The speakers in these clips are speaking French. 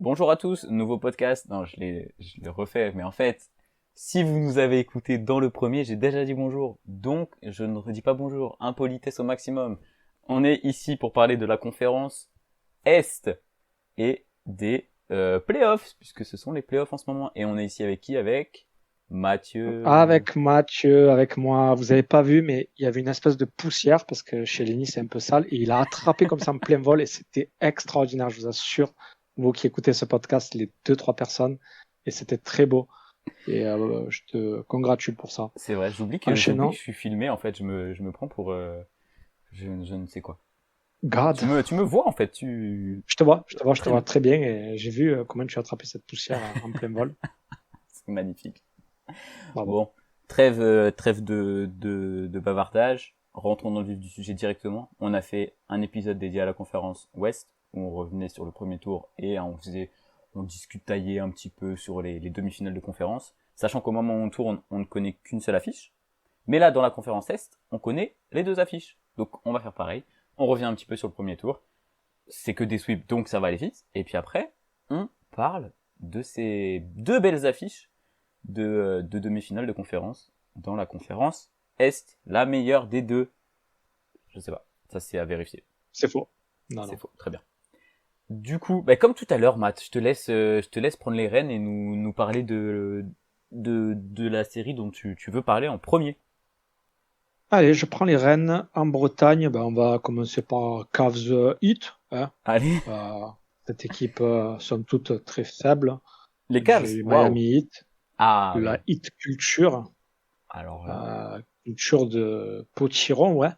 Bonjour à tous, nouveau podcast. Non, je l'ai refait, mais en fait, si vous nous avez écouté dans le premier, j'ai déjà dit bonjour. Donc, je ne redis pas bonjour. Impolitesse au maximum. On est ici pour parler de la conférence Est et des playoffs, puisque ce sont les playoffs en ce moment. Et on est ici avec qui? Avec Mathieu. Avec Mathieu, avec moi, vous avez pas vu, mais il y avait une espèce de poussière parce que chez Lenny c'est un peu sale et il a attrapé comme ça en plein vol et c'était extraordinaire, je vous assure. Vous qui écoutez ce podcast, les 2-3 personnes, et c'était très beau. Et je te congratule pour ça. C'est vrai, j'oublie que je Enchaînant, suis filmé. En fait, je me prends pour je ne sais quoi. God, Tu me vois en fait. je te Très vois bien. très bien et j'ai vu comment tu as attrapé cette poussière en plein vol. C'est magnifique. Bravo. Bon, trêve de bavardage. Rentrons dans le vif du sujet directement. On a fait un épisode dédié à la conférence Ouest, où on revenait sur le premier tour et on discutait un petit peu sur les demi-finales de conférence, sachant qu'au moment où on tourne, on ne connaît qu'une seule affiche. Mais là, dans la conférence Est, on connaît les deux affiches. Donc, on va faire pareil. On revient un petit peu sur le premier tour. C'est que des sweeps, donc ça va aller vite. Et puis après, on parle de ces deux belles affiches de demi-finale de conférence dans la conférence Est, la meilleure des deux. Je sais pas, ça c'est à vérifier. C'est faux. Non, C'est non. faux, très bien. Du coup, comme tout à l'heure, Matt, je te laisse prendre les rênes et nous parler de la série dont tu veux parler en premier. Allez, je prends les rênes. En Bretagne, ben, on va commencer par Cavs Heat, hein. Allez, Euh, cette équipe, somme toute, très faible les Cavs, du waouh. Miami Heat. Ah La oui, Heat culture, alors là, culture de potiron, ouais.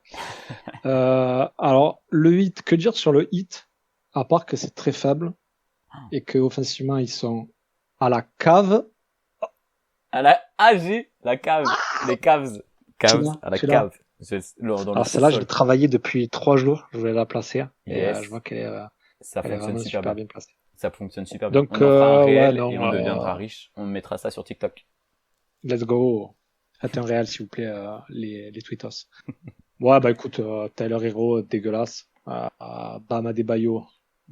Alors, le Heat, que dire sur le Heat, à part que c'est très faible et que offensivement ils sont à la cave. à la AG, la cave, les Cavs, Cavs Celui-là, à la celui-là. cave, dans le Alors celle-là, je l'ai sous-sol. travaillé depuis 3 jours. Je voulais la placer et je Yes, vois ça qu'elle est fonctionne vraiment super super bien. bien placée. Ça fonctionne super bien. Donc, On en fera un ouais, réel et non, on deviendra riche. On mettra ça sur TikTok. let's go. Faites un réel, s'il vous plaît, les tweetos. Ouais, bah écoute, Tyler Hero, dégueulasse. Bam Adebayo,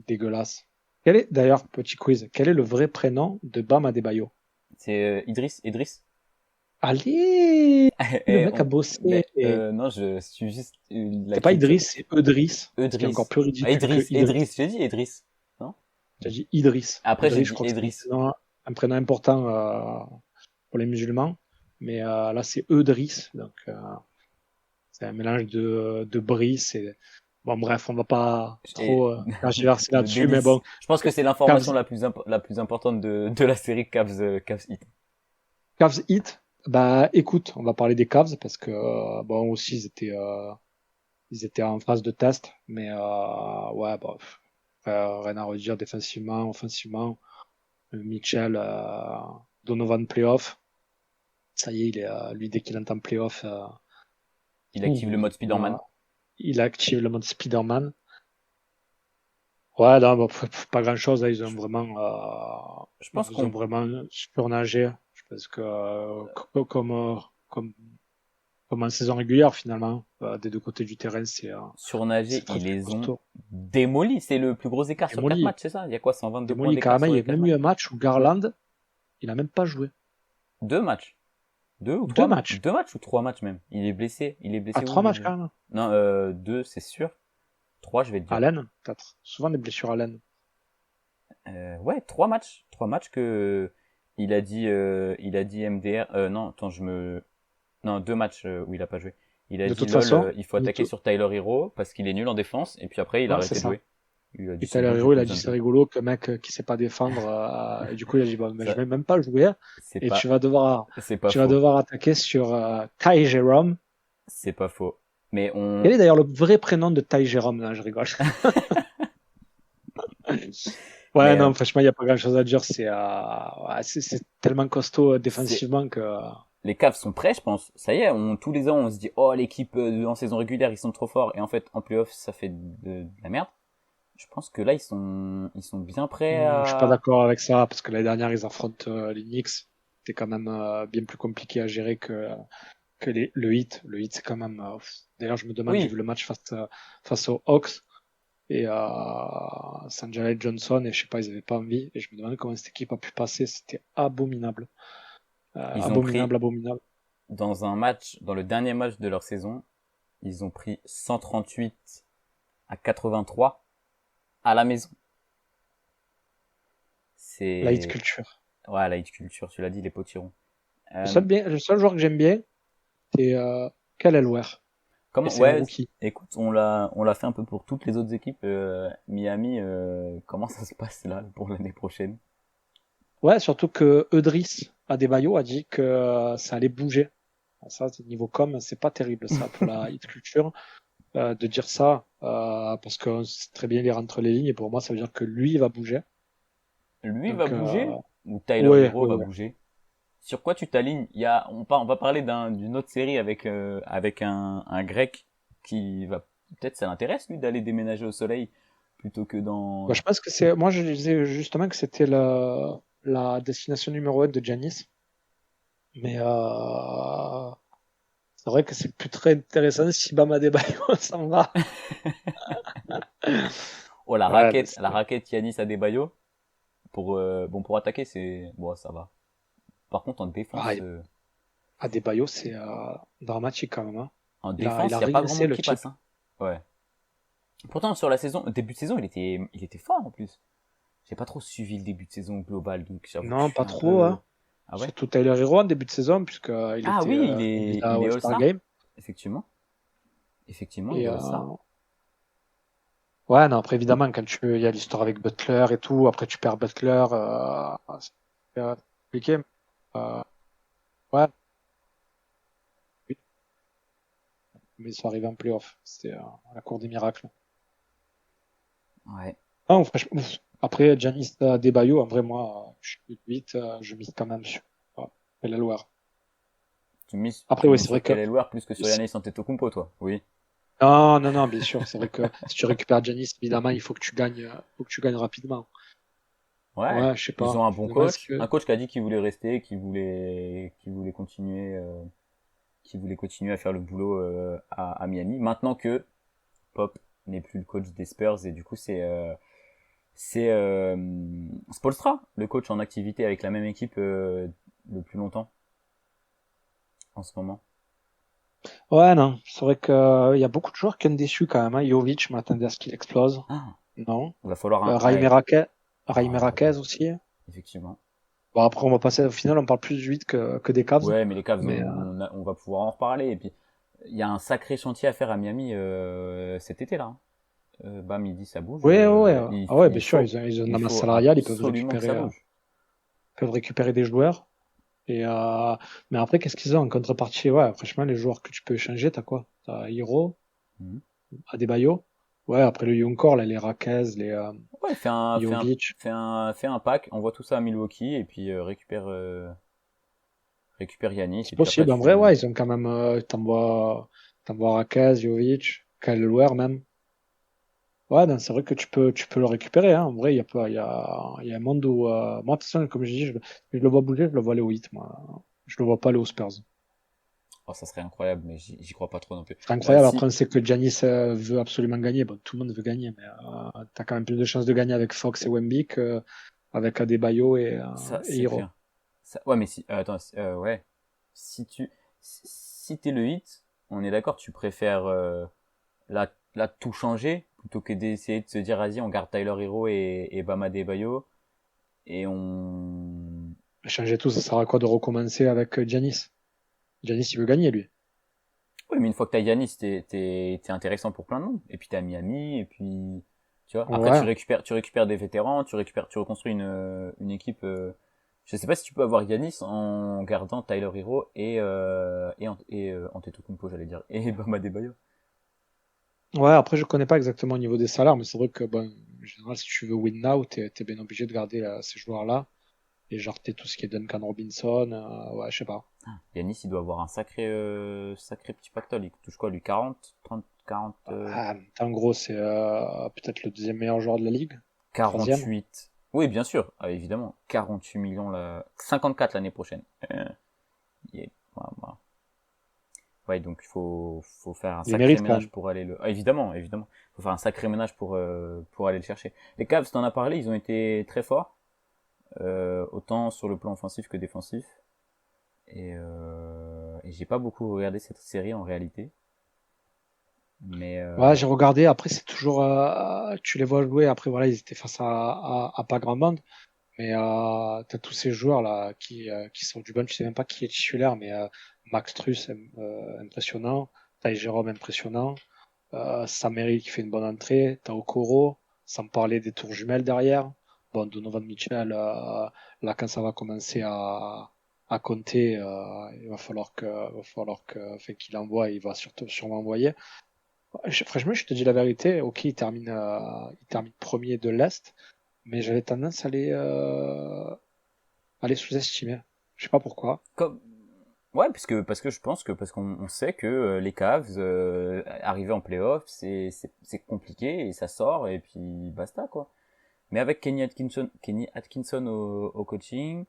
dégueulasse. Quel est, d'ailleurs, petit quiz, quel est le vrai prénom de Bam Adebayo? C'est Idriss. Allez! Le Et mec a bossé. mais, non, je suis juste la C'est pas culture. Idriss, c'est Eudriss. Ce qui est encore Idriss. plus Ah, ridicule que Idriss. Idriss. J'ai dit Idriss. Non? J'ai dit Idriss. Après, j'ai Idriss, je dit crois que c'est Idriss. un prénom important pour les musulmans. Mais là, c'est Eudriss. Donc, c'est un mélange de Brice et... Bon, bref, on va pas Et trop tergiverser de là-dessus, mais délice. bon, Je pense que c'est Cavs, l'information la plus importante de la série Cavs Heat. Cavs Heat, bah écoute, on va parler des Cavs parce que bon aussi ils étaient en phase de test, mais ouais, bon, rien à redire défensivement, offensivement. Mitchell, Donovan playoff, ça y est, lui dès qu'il entend playoff, Il active le ouh, mode Spider-Man. il active le mode Spider-Man. Ouais, non, bon, pas grand-chose, là, Je pense ils ont qu'on vraiment surnagé, parce que comme en saison régulière finalement, des deux côtés du terrain, surnager, c'est très ils très les ont costaud. démolis. C'est le plus gros écart sur 4 Démoli, matchs, c'est ça? Il y a quoi? 122 points démoli d'écart carrément. sur Il y les a 4 même eu matchs? un match où Garland, il a même pas joué. Deux matchs. Deux ou Deux trois? matchs, Deux matchs ou trois matchs même? Il est blessé. Il est à blessé trois matchs où? quand même. Non, deux, c'est sûr. Trois, je vais te dire. Allen, peut-être. Souvent des blessures Allen. Ouais, trois matchs. Trois matchs que il a dit MDR. Non, attends, non, deux matchs où il a pas joué. Il a De dit toute lol, façon, il faut attaquer sur Tyler Hero parce qu'il est nul en défense. Et puis après, il a ouais, c'est arrêté de ça. jouer. Il a dit Et c'est Tyler bon, j'ai Hero, il plus a besoin dit de c'est jouer. rigolo que mec qui sait pas défendre. Et du coup, il a dit bon, mais je Ça, vais même pas jouer. c'est Et pas, c'est pas tu vas faux. devoir attaquer sur Ty Jerome. C'est pas faux. Mais Quel est d'ailleurs le vrai prénom de Ty Jerome? Là, je rigole. Ouais, mais non, franchement, il n'y a pas grand-chose à dire. Ouais, c'est tellement costaud c'est, défensivement que les Cavs sont prêts, je pense. Ça y est, tous les ans, on se dit, oh, l'équipe en saison régulière, ils sont trop forts. Et en fait, en playoff, ça fait de la merde. Je pense que là, ils sont bien prêts je suis pas à... d'accord avec ça parce que l'année dernière, ils affrontent les Knicks. C'était quand même bien plus compliqué à gérer que le Heat. Le Heat, c'est quand même. D'ailleurs, je me demande, j'ai Oui, vu le match face aux Hawks. et Sanjay Johnson, et je sais pas, ils avaient pas envie. Et je me demandais comment cette équipe a pu passer. C'était abominable. Ils ont pris, Abominable. dans le dernier match de leur saison, ils ont pris 138-83 à la maison. La hit C'est, culture. ouais, la hit culture, tu l'as dit, les potirons. Le seul joueur que j'aime bien, c'est Kyle Elwer. Et Comment, c'est un ouais, rookie. écoute, on l'a fait un peu pour toutes les autres équipes. Miami, comment ça se passe là pour l'année prochaine? Ouais, surtout que Eudris Adebayo a dit que ça allait bouger. Alors ça, niveau com, c'est pas terrible ça pour la hit culture de dire ça parce que c'est très bien lire entre les lignes et pour moi ça veut dire que lui il va bouger. Lui va Donc bouger ou Tyler ouais, Hero ouais, va ouais. bouger? Sur quoi tu t'alignes? On va parler d'une autre série avec un grec qui va, peut-être ça l'intéresse lui d'aller déménager au soleil plutôt que Bah, dans, je pense que c'est moi je disais justement que c'était la destination numéro 1 de Giannis, mais c'est vrai que c'est plus très intéressant si Bam Adebayo s'en va. oh, Ouais, mais la raquette Yanis Adebayo, pour attaquer, bon, ça va. Par contre, ah, Adebayo c'est dramatique quand même. Hein. Il il a y a pas grand rincé monde le qui type. passe, hein. Ouais. Pourtant, sur la saison, début de saison, il était fort, en plus. J'ai pas trop suivi le début de saison global, donc j'avoue que je Non, suis pas un trop. peu, Hein. ah ouais? Surtout Tyler Hero en début de saison, puisqu'il Ah était oui, candidat il au est All-Star All-Star. Game. Effectivement. Effectivement, il Et est All-Star. ouais, non, après évidemment, il y a l'histoire avec Butler et tout, après tu perds Butler, c'est compliqué. Euh, ouais, mais ça arrive en playoff. C'était la cour des miracles. Ouais. Non, franchement, après, Giannis Adebayo, en vrai, moi, je suis 8, je mise quand même sur la Loire. Après, Tu oui, mises c'est vrai sur que Kelly Elwer plus que sur si- Giannis Antetokounmpo, toi. Oui. non, non, non, bien sûr, c'est vrai que si tu récupères Giannis, évidemment, il faut que tu gagnes rapidement. Ouais. Ouais, je sais Ils pas. ont un Je bon me demande ce coach. que. Un coach qui a dit qu'il voulait rester, qui voulait continuer à faire le boulot à Miami. Maintenant que Pop n'est plus le coach des Spurs et du coup c'est Spoelstra, le coach en activité avec la même équipe le plus longtemps en ce moment. Ouais, non, c'est vrai qu'il y a beaucoup de joueurs qui ont déçu quand même. Hein. Jovic, je m'attendais à ce qu'il explose. Ah, Non. il va falloir Raime ouais. Raquez, Raime Ah, Raquez aussi. effectivement. Bon, après, on va passer, au final, on parle plus du 8 que des Cavs. Ouais, mais les Cavs, Mais on va pouvoir en reparler. Et puis, il y a un sacré chantier à faire à Miami cet été là. Bam, il dit ça bouge. ouais, ouais, ouais. Ah ouais, bien sûr, ils ont de Il la masse faut salariale, absolument que ça bouge. peuvent récupérer des joueurs. Et mais après, qu'est-ce qu'ils ont en contrepartie? Ouais, franchement, les joueurs que tu peux échanger, t'as quoi? T'as Hiro, Mhm. Adebayo. Ouais, après le young core, là, les Raquez, les Ouais, Jovic. fais un pack, envoie tout ça à Milwaukee et puis récupère Yanis C'est et puis après possible. En vrai, tu. ouais, ils ont quand même. T'envoies Raquez, Jovic, Kyle Lowry même. Ouais, non, c'est vrai que tu peux le récupérer. Hein. En vrai, il y a pas, il y a un monde où. Moi, personnellement, comme je dis, je le vois bouger, je le vois aller au 8, moi. Je le vois pas aller aux Spurs. Oh, ça serait incroyable, mais j'y crois pas trop non plus. C'est incroyable. Après, Si on sait que Giannis veut absolument gagner. Bon, tout le monde veut gagner, mais t'as quand même plus de chances de gagner avec Fox et Wemby qu'avec Adebayo ça, et c'est Hero. clair. Ouais, mais si, attends, ouais. Si t'es le hit, on est d'accord, tu préfères là tout changer plutôt que d'essayer de se dire, vas-y, on garde Tyler Hero et Bama Debayo et on. Changer tout, ça sert à quoi de recommencer avec Giannis? Giannis, il veut gagner, lui. Ouais, mais une fois que t'as Yanis, t'es intéressant pour plein de monde. Et puis t'as Miami, et puis, tu vois. Après, Ouais. tu récupères des vétérans, tu reconstruis une équipe. Je sais pas si tu peux avoir Yanis en gardant Tyler Hero et Antetokounmpo, j'allais dire, et Bama Debayo. Ouais, après, je connais pas exactement au niveau des salaires, mais c'est vrai que, bon, en général, si tu veux win now, t'es bien obligé de garder ces joueurs-là. Et genre, t'es tout ce qui est Duncan Robinson, ouais, je sais pas. Yanis, il doit avoir un sacré petit pactole. Il touche quoi, lui, 40, 30, 40, Ah, en gros, c'est peut-être le deuxième meilleur joueur de la ligue. Troisième. 48. Oui, bien sûr, évidemment. 48 millions 54 l'année prochaine. Yeah. Voilà, voilà. Ouais, donc faut faire un Ils sacré méritent quand ménage même. pour aller le. Ah, évidemment, évidemment. Faut faire un sacré ménage pour aller le chercher. Les Cavs, t'en as parlé, ils ont été très forts, autant sur le plan offensif que défensif. Et j'ai pas beaucoup regardé cette série en réalité, mais Ouais, j'ai regardé. Après, c'est toujours, tu les vois jouer. Après, voilà, ils étaient face à pas grand monde. Mais t'as tous ces joueurs là qui sont du bench. Je sais même pas qui est titulaire, mais Max Truss, impressionnant. Ty Jerome, impressionnant. Sam Merrill qui fait une bonne entrée. T'as Okoro, sans parler des tours jumelles derrière. Bon, Donovan Mitchell, là, quand ça va commencer à compter, enfin, qu'il envoie, il va surtout sûrement envoyer. Franchement, je te dis la vérité. Ok, il termine premier de l'Est, mais j'avais tendance à les sous-estimer. Je sais pas pourquoi. comme ouais, parce que je pense que parce qu'on on sait que les Cavs arriver en playoff, c'est compliqué et ça sort et puis basta quoi. Mais avec Kenny Atkinson au coaching,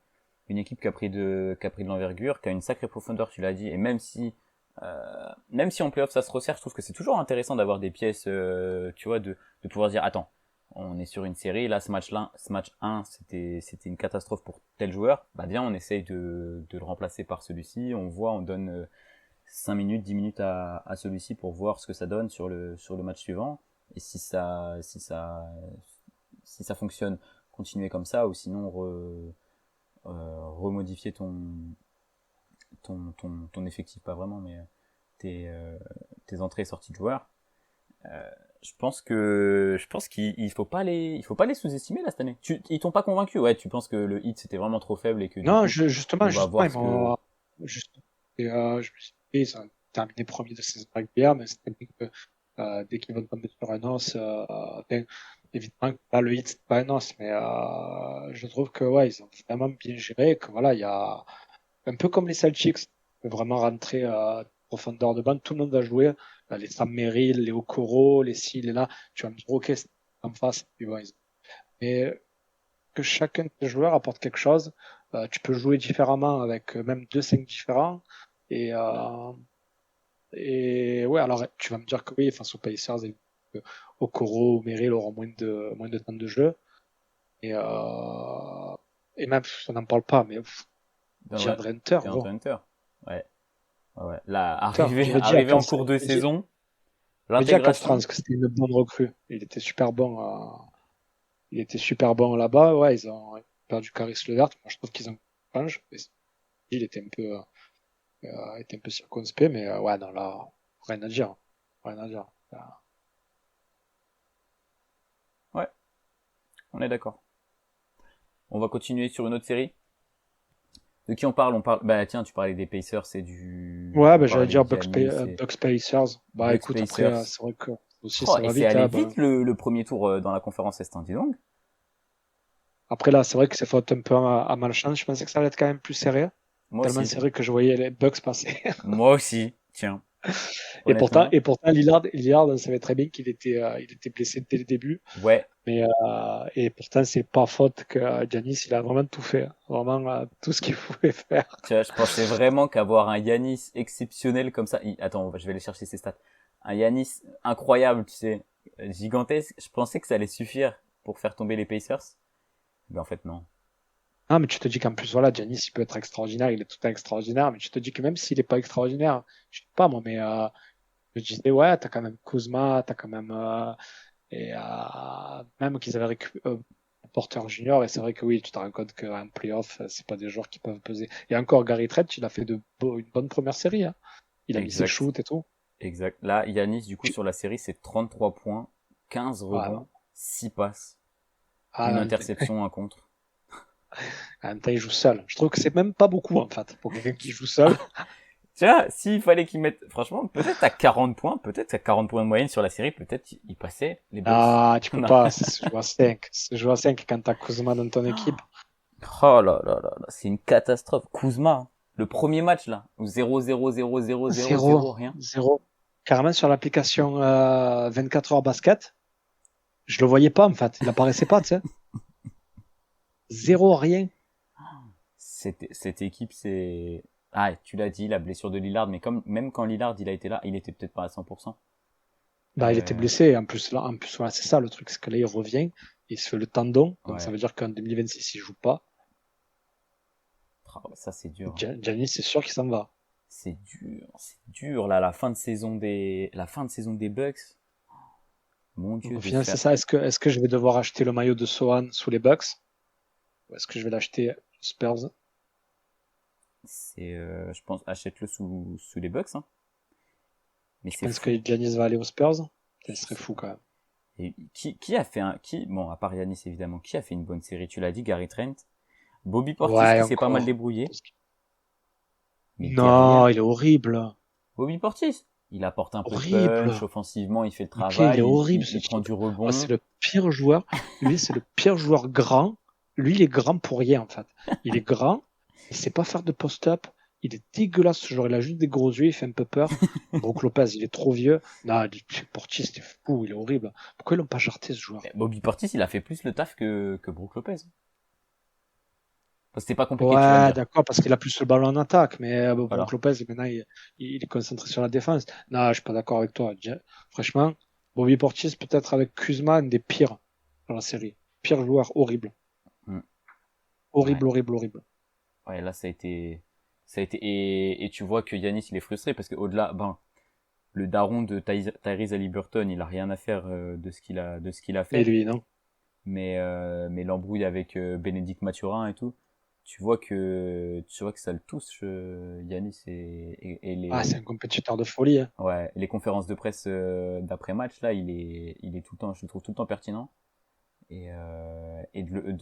une équipe qui a pris de l'envergure, qui a une sacrée profondeur, tu l'as dit, et même si en playoff ça se resserre, je trouve que c'est toujours intéressant d'avoir des pièces, tu vois, de pouvoir dire, attends, on est sur une série, là ce match 1, c'était une catastrophe pour tel joueur, bah bien on essaye de le remplacer par celui-ci, on voit, on donne 5 minutes, 10 minutes à celui-ci pour voir ce que ça donne sur le match suivant, et si ça fonctionne, continuer comme ça, ou sinon remodifier ton effectif, pas vraiment, mais tes entrées et sorties de joueurs. Je pense qu'il il faut pas les sous-estimer là cette année. Ils t'ont pas convaincu, ouais. Tu penses que le hit c'était vraiment trop faible et que du Non, coup justement, on va justement, voir ce que. juste, je me suis dit, ils ont terminé premier de saison régulière, mais c'est vrai que dès qu'ils vont tomber sur un os, ben, évidemment, que là, le hit, c'est pas un os, mais je trouve que ouais, ils ont vraiment bien géré, que voilà, il y a un peu comme les Celtics, vraiment rentrer profondeur de banc, tout le monde va jouer. Les Sam Merrill, les Okoro, les ci, les là, tu vas me dire, ok, c'est en face, puis bon, mais que chacun de tes joueurs apporte quelque chose. Tu peux jouer différemment avec même deux 5 différents. Et, euh, et ouais, alors tu vas me dire que oui, face aux Pacers, Okoro ou Merrill auront moins de temps de jeu. Et, euh, et même, on n'en parle pas, mais Ouais, DeAndre Hunter, t'es gros. Hunter Hunter. Ouais, ouais. Là, Hunter, arrivé en cours de saison, je me dis à 4 l'intégration. France que c'était une bonne recrue. Il était super bon. Il était super bon là-bas. Ouais, ils ont perdu Caris Levert. Moi, je trouve qu'ils ont changé. Il était un peu circonspect, mais ouais, non, là, rien à dire. Rien à dire. Ouais, on est d'accord. On va continuer sur une autre série. De qui on parle? On parle. Bah tiens, tu parlais des Pacers, c'est du. Ouais, On ben, j'allais parlait dire d'Yanis et Bucks Pacers. Bah Bucks écoute, après, Pacers. c'est vrai que aussi Oh, ça et va c'est vite. allé Hein, vite ben. le premier tour dans la conférence Est, hein, dis donc. Après là, c'est vrai que c'est faute un peu à malchance. Je pensais que ça allait être quand même plus serré. Moi Tellement aussi. serré que je voyais les Bucks passer. Moi aussi, tiens. Honnêtement. Et pourtant Lillard, on savait très bien il était blessé dès le début. Ouais. Mais et pourtant, c'est pas faute que Giannis, il a vraiment tout fait. Hein. Vraiment tout ce qu'il pouvait faire. Tu vois, je pensais vraiment qu'avoir un Yanis exceptionnel comme ça. Attends, je vais aller chercher ses stats. Un Yanis incroyable, tu sais, gigantesque. Je pensais que ça allait suffire pour faire tomber les Pacers. Mais en fait, non. Ah, mais tu te dis qu'en plus, voilà, Giannis, il peut être extraordinaire, il est tout le temps extraordinaire, mais tu te dis que même s'il est pas extraordinaire, je sais pas moi, mais je disais, ouais, t'as quand même Kuzma, t'as quand même, même qu'ils avaient récupéré Porter Junior, et c'est vrai que oui, tu te rends compte qu'un playoff, c'est pas des joueurs qui peuvent peser. Et encore, Gary Trent, il a fait une bonne première série, hein. Il a mis ses Exact. shoots et tout. Exact. Là, Yanis, du coup, sur la série, c'est 33 points, 15 Ah, non. rebonds, 6 passes, Ah, une non, interception, un contre. en même temps, il joue seul. Je trouve que c'est même pas beaucoup, en fait, pour quelqu'un qui joue seul. Tu vois, s'il fallait qu'il mette, franchement, peut-être à 40 points, peut-être à 40 points de moyenne sur la série, peut-être il passait les Bucks. Ah, tu peux Non. pas, ça se joue à 5. Ça se joue à 5 quand t'as Kuzma dans ton équipe. Oh là là là là, c'est une catastrophe. Kuzma, hein. Le premier match là, où 0 Zéro, 0 rien. zéro. Carrément sur l'application 24 heures basket, je le voyais pas en fait, il apparaissait pas, tu sais. Zéro, rien. Cette équipe, c'est Ah, tu l'as dit, la blessure de Lillard, mais même quand Lillard il a été là, il était peut-être pas à 100%. Bah, il était blessé. En plus, voilà, c'est ça le truc, c'est que là, il revient, il se fait le tendon, donc ça Ouais. veut dire qu'en 2026, il joue pas. Ça c'est dur. Giannis, c'est sûr qu'il s'en va. C'est dur là, la fin de saison des Bucks. Mon Donc Dieu, au de se final, c'est faire. ça. Est-ce que je vais devoir acheter le maillot de Sohan sous les Bucks? Ou est-ce que je vais l'acheter aux Spurs? Je pense, achète-le sous les Bucks, hein. Mais Je c'est pense que fou. Giannis va aller aux Spurs. Ça Je serait sais fou pas. quand même. Et qui a fait bon, à part Giannis évidemment, qui a fait une bonne série? Tu l'as dit, Gary Trent. Bobby Portis Ouais, qui s'est pas mal encore. débrouillé. Mais derrière, Non, il est horrible. Bobby Portis, il apporte un peu de punch, Horrible. offensivement, il fait le Ok, il est travail, horrible ce il prend type. du Oh, rebond. c'est le pire joueur. Lui, c'est le pire joueur grand. Lui, il est grand pour rien en fait. Il est grand, il sait pas faire de post-up. Il est dégueulasse ce joueur. Il a juste des gros yeux, il fait un peu peur. Brook Lopez, il est trop vieux. Non, Portis, c'était fou, il est horrible. Pourquoi ils l'ont pas jarté ce joueur? Bobby Portis, il a fait plus le taf que Brook Lopez. C'était pas compliqué, tu vas me Ouais, dire. d'accord, parce qu'il a plus le ballon en attaque, mais Brook Voilà. Lopez, maintenant, il est concentré sur la défense. Non, je suis pas d'accord avec toi. Franchement, Bobby Portis, peut-être avec Kuzma, un des pires dans la série. Pire joueur, horrible. Mm. Ouais. Horrible, horrible, horrible. Ouais, là, ça a été, et tu vois que Yanis, il est frustré parce qu'au-delà, ben, le daron de Tyrese Haliburton, il a rien à faire de ce qu'il a Et fait. lui, non? Mais l'embrouille avec Bénédicte Mathurin et tout, tu vois que ça le touche, Yanis, et Ah, c'est les, un compétiteur de folie, hein. ouais, les conférences de presse d'après-match, là, il est tout le temps, je le trouve tout le temps pertinent. Et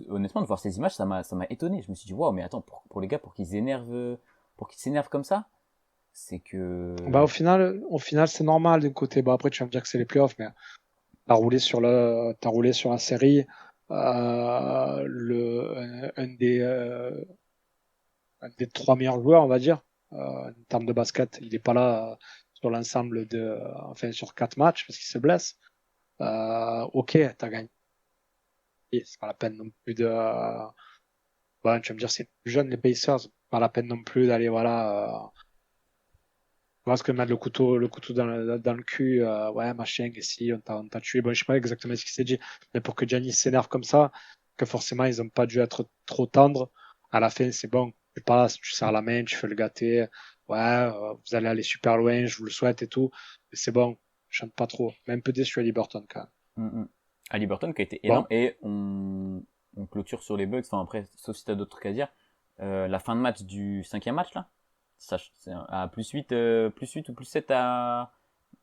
honnêtement, de voir ces images, ça m'a étonné. Je me suis dit, waouh, mais attends, pour les gars, pour qu'ils s'énervent comme ça, c'est Bah, que. au final, c'est normal d'un côté. Bah, après, tu vas me dire que c'est les playoffs, mais t'as roulé sur la série. Un des trois meilleurs joueurs, on va dire, en termes de basket. Il n'est pas là sur l'ensemble enfin, sur 4 matchs parce qu'il se blesse. Ok, t'as gagné. C'est pas la peine non plus de. Bon, tu vas me dire, c'est plus jeune les Pacers. Pas la peine non plus d'aller, voilà. Parce que mettre le couteau dans le cul, ouais, machin, et si, on t'a tué. Bon, je sais pas exactement ce qu'il s'est dit, mais pour que Giannis s'énerve comme ça, que forcément, ils ont pas dû être trop tendres. À la fin, c'est bon. Tu passes, tu serres la main, tu fais le gâter. Ouais, vous allez aller super loin, je vous le souhaite et tout. Mais c'est bon, je chante pas trop. Même un peu déçu à Liberton, quand même. Haliburton qui a été énorme, Bon, et on clôture sur les bugs, enfin après, sauf si t'as d'autres trucs à dire. La fin de match du cinquième match, là, c'est à +8, +8 ou +7 à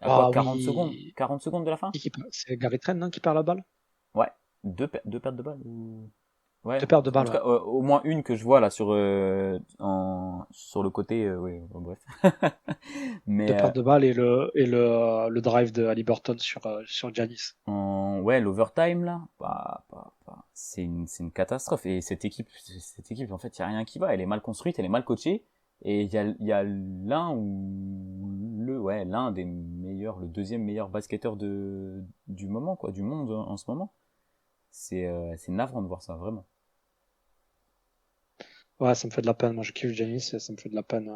quoi, ah 40 secondes? oui. 40 secondes de la fin? C'est Gary Trent, non, qui perd la balle? Ouais, deux pertes de balles ou. Ouais, Deux pertes de en balles, tout ouais. cas, au moins une que je vois là sur le côté, oui, bon, bref. Deux Mais pertes de balles et le drive de Haliburton sur Giannis. ouais, l'overtime là, c'est une catastrophe. Et cette équipe, en fait, il y a rien qui va. Elle est mal construite, elle est mal coachée. Et il y a l'un des meilleurs, le deuxième meilleur basketteur du moment, quoi, du monde en ce moment. C'est navrant de voir ça, vraiment. Ouais, ça me fait de la peine. Moi, je kiffe Janice et ça me fait de la peine.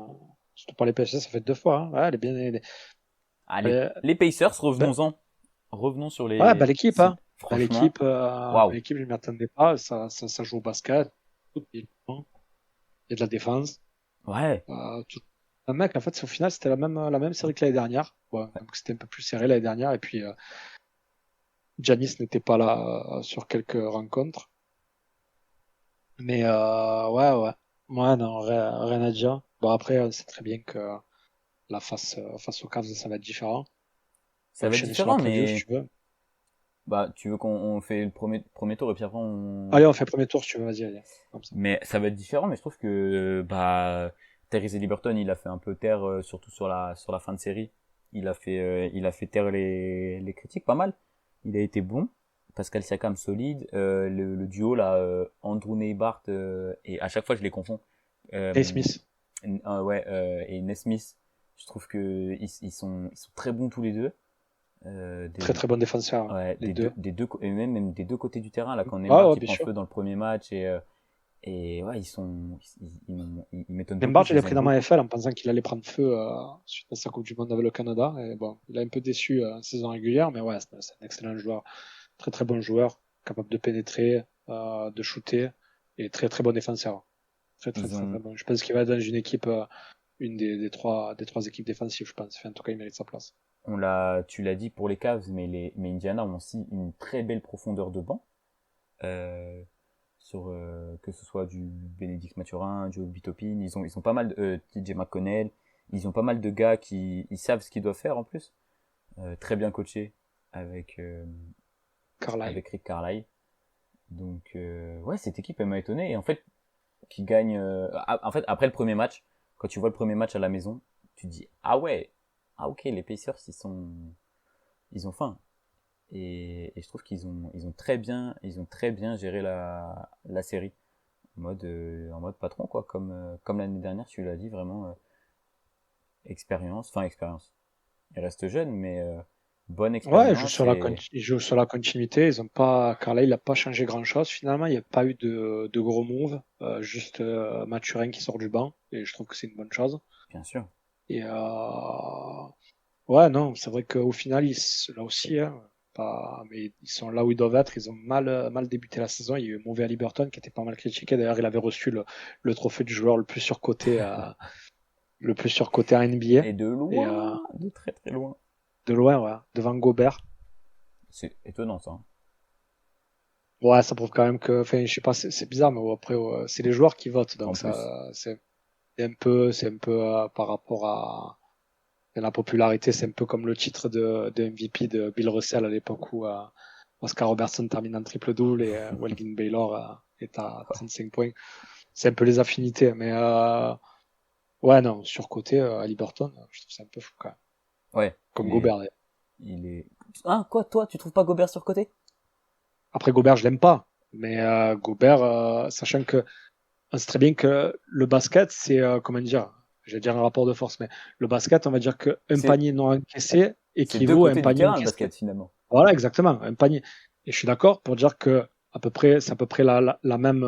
Surtout par les PSG, ça fait 2 fois, hein. Ouais, elle est bien. Ah, les, Elle les Pacers, be- revenons-en. Revenons sur ouais, les. belle équipe, hein. Belle Franchement, équipe. Belle waouh. équipe, je m'y attendais pas. Ça joue au basket. Il y a de la défense. Ouais. Tout... Un mec, en fait, au final, c'était la même série que l'année dernière. Ouais, donc c'était un peu plus serré l'année dernière. Et puis, Giannis n'était pas là sur quelques rencontres. Mais ouais, ouais. Ouais, non, rien à dire. Bon, après, c'est très bien que la face aux Cavs, ça va être différent. On peut Ça va être enchaîner sur la différent, preview si mais tu veux. bah, tu veux qu'on fait le premier tour et puis après on. Allez, on fait premier tour si tu veux, vas-y, allez. Comme ça. Mais ça va être différent, mais je trouve que bah Tyrese Haliburton, il a fait un peu taire, surtout sur la fin de série. Il a fait taire les critiques pas mal. Il a été bon. Pascal Siakam solide. Le duo là, Andrew Neybart, et à chaque fois je les confonds. Hey Euh, Smith, ouais, et Nesmith. Je trouve que ils sont très bons tous les deux. très très bon défenseur, hein, Ouais, les deux. et même des deux côtés du terrain, là, quand Ouais, Neymar ouais, qui bien prend sûr. feu dans le premier match, et Et ouais, ils m'étonnent beaucoup. Demba, je l'ai Ils pris ont dans ma beaucoup. FL en pensant qu'il allait prendre feu suite à sa Coupe du Monde avec le Canada. Et bon, il a un peu déçu en saison régulière, mais ouais, c'est un excellent joueur. Très très bon joueur, capable de pénétrer, de shooter, et très très bon défenseur. Très très Ils très très ont, bon. Je pense qu'il va être dans une équipe, une des trois équipes défensives, je pense. Enfin, en tout cas, il mérite sa place. tu l'as dit pour les Cavs, mais Indiana ont aussi une très belle profondeur de banc. Euh, que ce soit du Bénédicte Mathurin, du Obi Toppin, ils ont pas mal de TJ McConnell, ils ont pas mal de gars qui ils savent ce qu'ils doivent faire en plus, très bien coachés avec Carlisle. avec Rick Carlisle. Donc ouais, cette équipe elle m'a étonné et en fait qui gagne en fait après le premier match, quand tu vois le premier match à la maison, tu te dis ah ouais, ah ok les Pacers ils ont faim. Et je trouve ils ont très bien géré la série en mode patron quoi, comme l'année dernière tu l'as dit vraiment expérience. Il reste jeune mais bonne Ouais, expérience et ils jouent sur la continuité. Ils ont pas, Carlisle n'a pas changé grand chose finalement. Il n'y a pas eu de gros moves. Juste Mathurin qui sort du banc. Et je trouve que c'est une bonne chose. bien sûr Et ouais, non, c'est vrai qu'au final, là aussi, hein, mais ils sont là où ils doivent être. Ils ont mal débuté la saison. Il y a eu mauvais Haliburton qui était pas mal critiqué. D'ailleurs, il avait reçu le trophée du joueur le plus surcoté en NBA. et de Et loin de très très loin de loin, ouais, devant Gobert. c'est étonnant ça hein. Ouais, ça prouve quand même que, enfin, je sais pas, c'est bizarre, mais ouais, après, ouais, c'est les joueurs qui votent, En donc plus c'est un peu par rapport à la popularité, c'est un peu comme le titre de MVP de Bill Russell à l'époque où Oscar Robertson termine en triple-double et Elgin Baylor est à ouais, 35 points. C'est un peu les affinités, mais ouais, non, surcoté, Haliburton, je trouve ça un peu fou quand même. ouais Comme Gobert, d'ailleurs. il est ah quoi toi tu trouves pas Gobert surcoté Après, Gobert, je l'aime pas, mais Gobert, sachant que on sait très bien que le basket, c'est, comment dire, j'allais dire un rapport de force, mais le basket, on va dire qu'un c'est panier non encaissé c'est deux équivaut à un côtés du panier terrain le encaissé. basket finalement Voilà, exactement, un panier. Et je suis d'accord pour dire que c'est à peu près la même,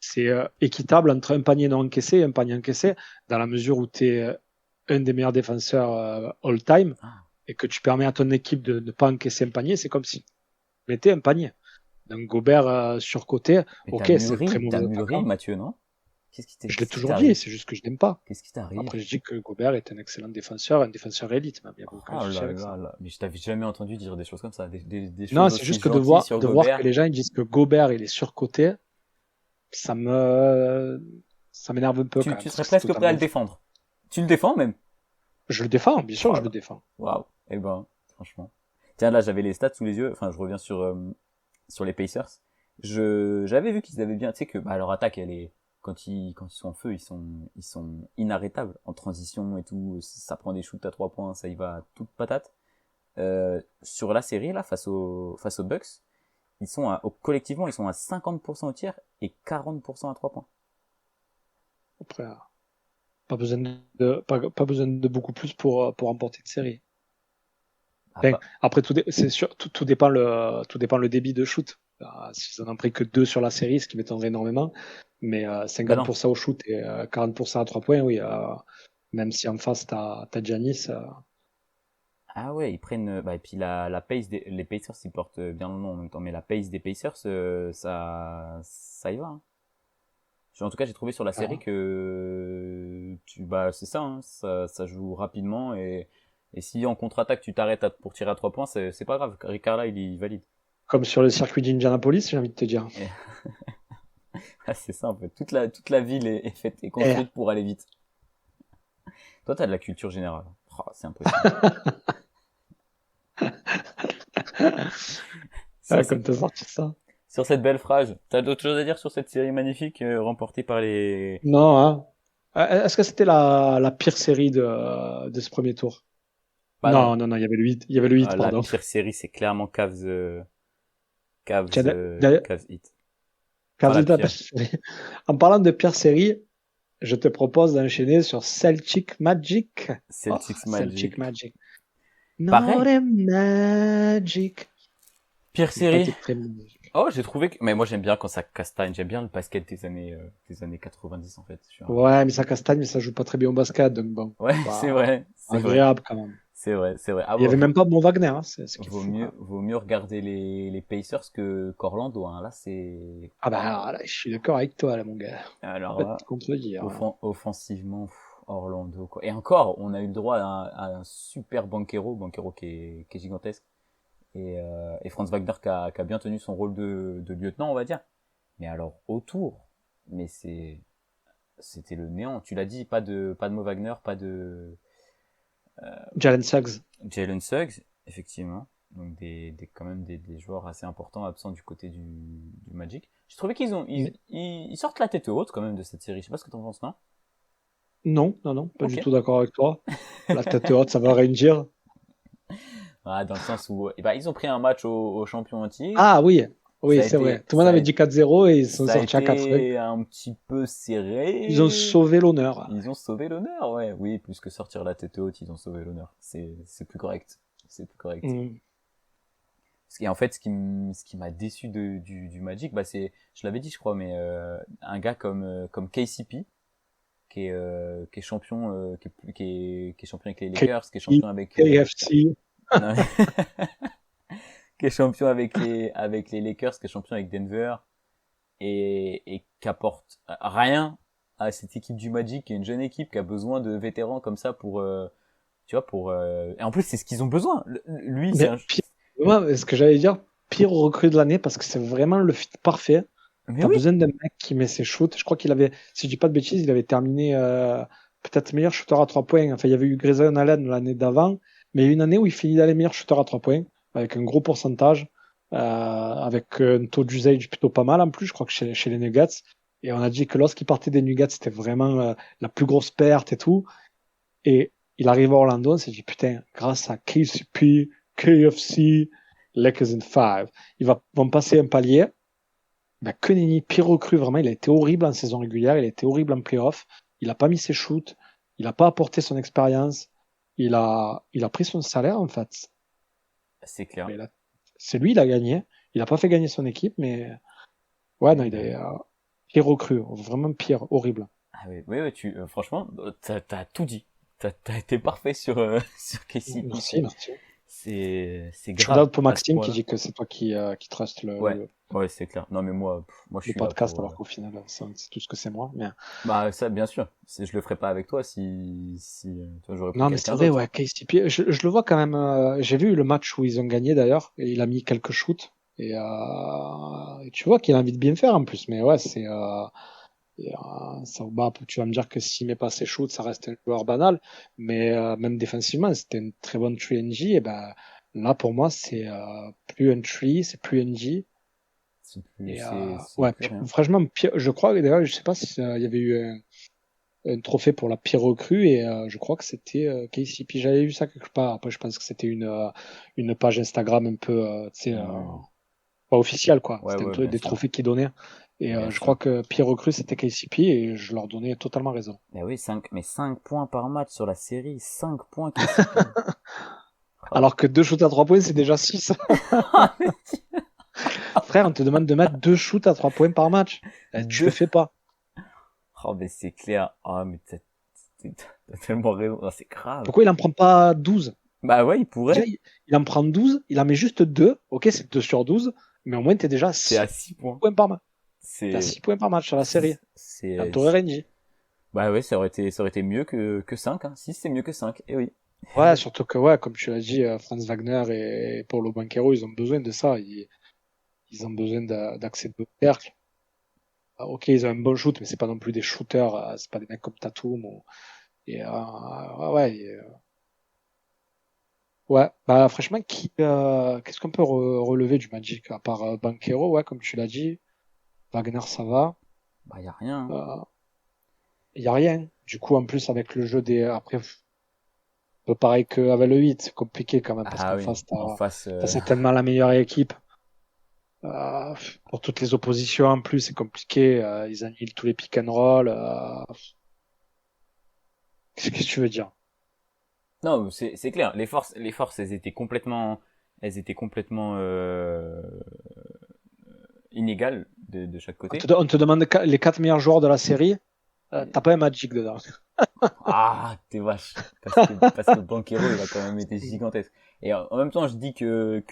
c'est équitable entre un panier non encaissé et un panier encaissé, dans la mesure où tu es un des meilleurs défenseurs all-time ah, et que tu permets à ton équipe de ne pas encaisser un panier, c'est comme si tu mettais un panier. Donc Gobert surcoté, mais ok, c'est un très t'as mauvais mûri attaquant. Mathieu non Je l'ai qu'est-ce qui toujours dit, t'arrive c'est juste que je n'aime pas. qu'est-ce qui t'arrive Après, je dis que Gobert est un excellent défenseur, un défenseur élite, même. Il n'y a aucun Oh souci là avec ça. là là, mais je t'avais jamais entendu dire des choses comme ça, des Non, choses c'est aussi juste que gentilles sur de voir que Gobert. les gens ils disent que Gobert il est surcoté, ça me ça m'énerve un peu quand même Tu parce serais que c'est presque prêt à totalement le faux. défendre. Tu le défends même. Je le défends, bien sûr, Oh je le là, défends. waouh. Eh ben, franchement. Tiens, là, j'avais les stats sous les yeux. Enfin, je reviens sur les Pacers. J'avais vu qu'ils avaient bien, tu sais que bah, leur attaque, elle est quand ils sont en feu, ils sont inarrêtables en transition et tout. Ça prend des shoots à 3 points, ça y va à toute patate. Sur la série là, face aux Bucks, collectivement, ils sont à 50% au tir et 40% à 3 points. Après, pas besoin de beaucoup plus pour remporter une série. Ah, Enfin, pas, après, c'est sûr, tout dépend le débit de shoot. S'ils en ont pris que 2 sur la série, ce qui m'étonnerait énormément, mais bah non. 50% au shoot et 40% à 3 points, oui, même si en face, t'as Giannis, Ah ouais, ils prennent. Bah, et puis la pace les Pacers, ils portent bien le nom en même temps, mais la pace des Pacers, ça y va. Hein. En tout cas, j'ai trouvé sur la série ah, que bah, c'est ça, hein, ça joue rapidement et si en contre-attaque tu t'arrêtes pour tirer à 3 points, c'est pas grave. Ricarda, il valide. comme sur le circuit d'Indianapolis, j'ai envie de te dire. Et, ah, c'est ça en fait. Toute la ville est Eh. construite pour aller vite. Toi, t'as de la culture générale. Oh, c'est impressionnant. Sur Comme cette, t'as sorti ça. sur cette belle phrase, t'as d'autres choses à dire sur cette série magnifique remportée par les. Non, hein. Est-ce que c'était la pire série de ce premier tour? Bah non. Non, il y avait le 8, il y avait le 8, La pardon. pire série, c'est clairement Tiens, d'ailleurs, Cavs Heat. Pas la Cavs la pire pire. série. En parlant de pire série, je te propose d'enchaîner sur Celtic Magic. Oh, Celtics Celtic Magic. Magic. Not Pareil. a Magic. Pire Qui n'a pas série. été très magique. Oh, j'ai trouvé que... Mais moi, j'aime bien quand ça castagne. J'aime bien le basket des années 90, en fait. Ouais, mais ça castagne, mais ça joue pas très bien au basket, donc bon, Ouais, c'est pas vrai. C'est vrai. agréable quand même. C'est vrai, c'est vrai. Ah Il y bon, avait même pas de bon Wagner, hein, c'est ce qui est vaut fou, quand mieux, même. vaut mieux regarder les Pacers qu'Orlando, hein. Là, c'est... Ah bah, là, je suis d'accord avec toi, là, mon gars. Alors Pas te là, contredire, là. offensivement, Orlando, quoi. Et encore, on a eu le droit à un super Banchero qui est gigantesque. Et Franz Wagner qui a bien tenu son rôle de lieutenant, on va dire. Mais alors, autour, mais c'était le néant. Tu l'as dit, pas de Mo Wagner, pas de Jalen Suggs. Jalen Suggs, effectivement. Donc quand même des joueurs assez importants absents du côté du Magic. J'ai trouvé Mais- ils sortent la tête haute quand même de cette série. Je sais pas ce que t'en penses, non? Non, non, non, pas du Ok. tout d'accord avec toi. La tête haute, ça va Ranger. Ah, dans le sens où ils ont pris un match au champion en titre. Ah oui, Ça oui, a c'est vrai. été, Tout le monde ça a, avait dit 4-0 et ils sont ça a sortis à 4-1. été un petit peu Ils ont serré. sauvé l'honneur. Ils ont sauvé l'honneur, ouais. Oui, plus que sortir la tête haute, ils ont sauvé l'honneur. C'est plus correct. C'est plus correct. Mm. Et en fait, ce qui m'a déçu du Magic, bah je l'avais dit, je crois, mais un gars comme KCP, qui est champion, qui est champion avec les Lakers, qui est champion avec, KFC. non, qui est champion avec les Lakers, qui est champion avec Denver, et qui apporte rien à cette équipe du Magic, qui est une jeune équipe qui a besoin de vétérans comme ça pour, tu vois, et en plus c'est ce qu'ils ont besoin. Lui, c'est Mais un, pire, moi, ce que j'allais dire, pire recrue de l'année parce que c'est vraiment le fit parfait. mais T'as oui, besoin d'un mec qui met ses shoots. Je crois qu'il avait, si je dis pas de bêtises, il avait terminé peut-être meilleur shooter à 3 points. Enfin, il y avait eu Grayson Allen l'année d'avant, mais il y a une année où il finit d'aller meilleur shooter à 3 points avec un gros pourcentage, avec un taux d'usage plutôt pas mal en plus. Je crois que chez les Nuggets. Et on a dit que lorsqu'il partait des Nuggets, c'était vraiment la plus grosse perte et tout. Et il arrive à Orlando, on s'est dit putain, grâce à KCP, KFC, Lakers in 5, vont passer un palier. Ben, que nenni, pire recrue, vraiment, il a été horrible en saison régulière, il a été horrible en playoff, il a pas mis ses shoots, il a pas apporté son expérience, il a pris son salaire, en fait. c'est clair. Mais là, c'est lui, il a gagné. Il a pas fait gagner son équipe, mais ouais, non, il est pire recrue, vraiment pire, horrible. Ah oui, oui, oui, franchement, t'as tout dit. T'as été parfait sur, sur KCP. Merci, merci. C'est Shout grave out pour à ce Maxime qui point-là. dit que c'est toi qui trust Ouais, ouais, c'est clair. Non, mais moi, je le suis là podcast, pour, alors qu'au final, c'est tout ce que c'est moi. Mais... bah, ça, bien sûr. Je le ferais pas avec toi si, tu vois, j'aurais pris Non, mais c'est quelqu'un vrai, d'autre. ouais, KCP, je le vois quand même. J'ai vu le match où ils ont gagné d'ailleurs, et il a mis quelques shoots. Et tu vois qu'il a envie de bien faire en plus. Mais ouais, ça, bah, tu vas me dire que s'il met pas ses shoots, ça reste un joueur banal. Mais même défensivement, c'était une très bonne 3NG. Et ben là, pour moi, c'est plus un 3, c'est plus NG. Et C'est ouais, plus rien. franchement, je crois, d'ailleurs, je sais pas si il y avait eu un trophée pour la pire recrue et je crois que c'était KCP. J'avais vu ça quelque part. Après, je pense que c'était une page Instagram un peu, tu sais, Ah oui. pas officielle, quoi. Ouais, C'était un ouais, truc bien des sûr. trophées qu'ils donnaient. Et Bien je crois sûr. que pire recrue, c'était KCP et je leur donnais totalement raison. Mais oui, 5 points par match sur la série. 5 points KCP. Oh. Alors que 2 shoots à 3 points, c'est déjà 6. Frère, on te demande de mettre 2 shoots à 3 points par match. Tu le Deux. fais pas. Oh, mais c'est clair. Ah, mais t'as tellement raison. Ah, c'est grave. Pourquoi il en prend pas 12? Bah ouais, il Déjà, pourrait. il en prend 12, il en met juste 2. Ok, c'est 2 sur 12, mais au moins, t'es déjà à T'es à 6 6 points. points par match. T'es à C'est, 6 points par match sur la série. Dans c'est, ton RNG. bah ouais, ça aurait été mieux que 5, hein. 6, c'est mieux que 5. Eh oui. Ouais, surtout que, ouais, comme tu l'as dit, Franz Wagner et Paulo Banchero, ils ont besoin de ça. Ils ont besoin d'accès de cercle. Ah, ok, ils ont un bon shoot, mais c'est pas non plus des shooters, c'est pas des mecs comme Tatum. Ouais, ouais. Bah, franchement, qu'est-ce qu'on peut relever du Magic? À part Banchero, ouais, comme tu l'as dit. Wagner, ça va. Bah y a rien, hein. Il y a rien. Du coup, en plus, avec le jeu après, un peu pareil qu'avec le 8, c'est compliqué quand même, parce Ah qu'en oui, face, en face, c'est tellement la meilleure équipe. Pour toutes les oppositions, en plus, c'est compliqué. Ils annulent tous les pick and roll. Qu'est-ce que tu veux dire? non, c'est clair. Les forces, elles étaient complètement inégales de chaque côté. On te demande les 4 meilleurs joueurs de la série. T'as pas un Magic dedans. Ah, t'es vache. Parce que Banchero, il a quand même été gigantesque. Et en même temps, je dis que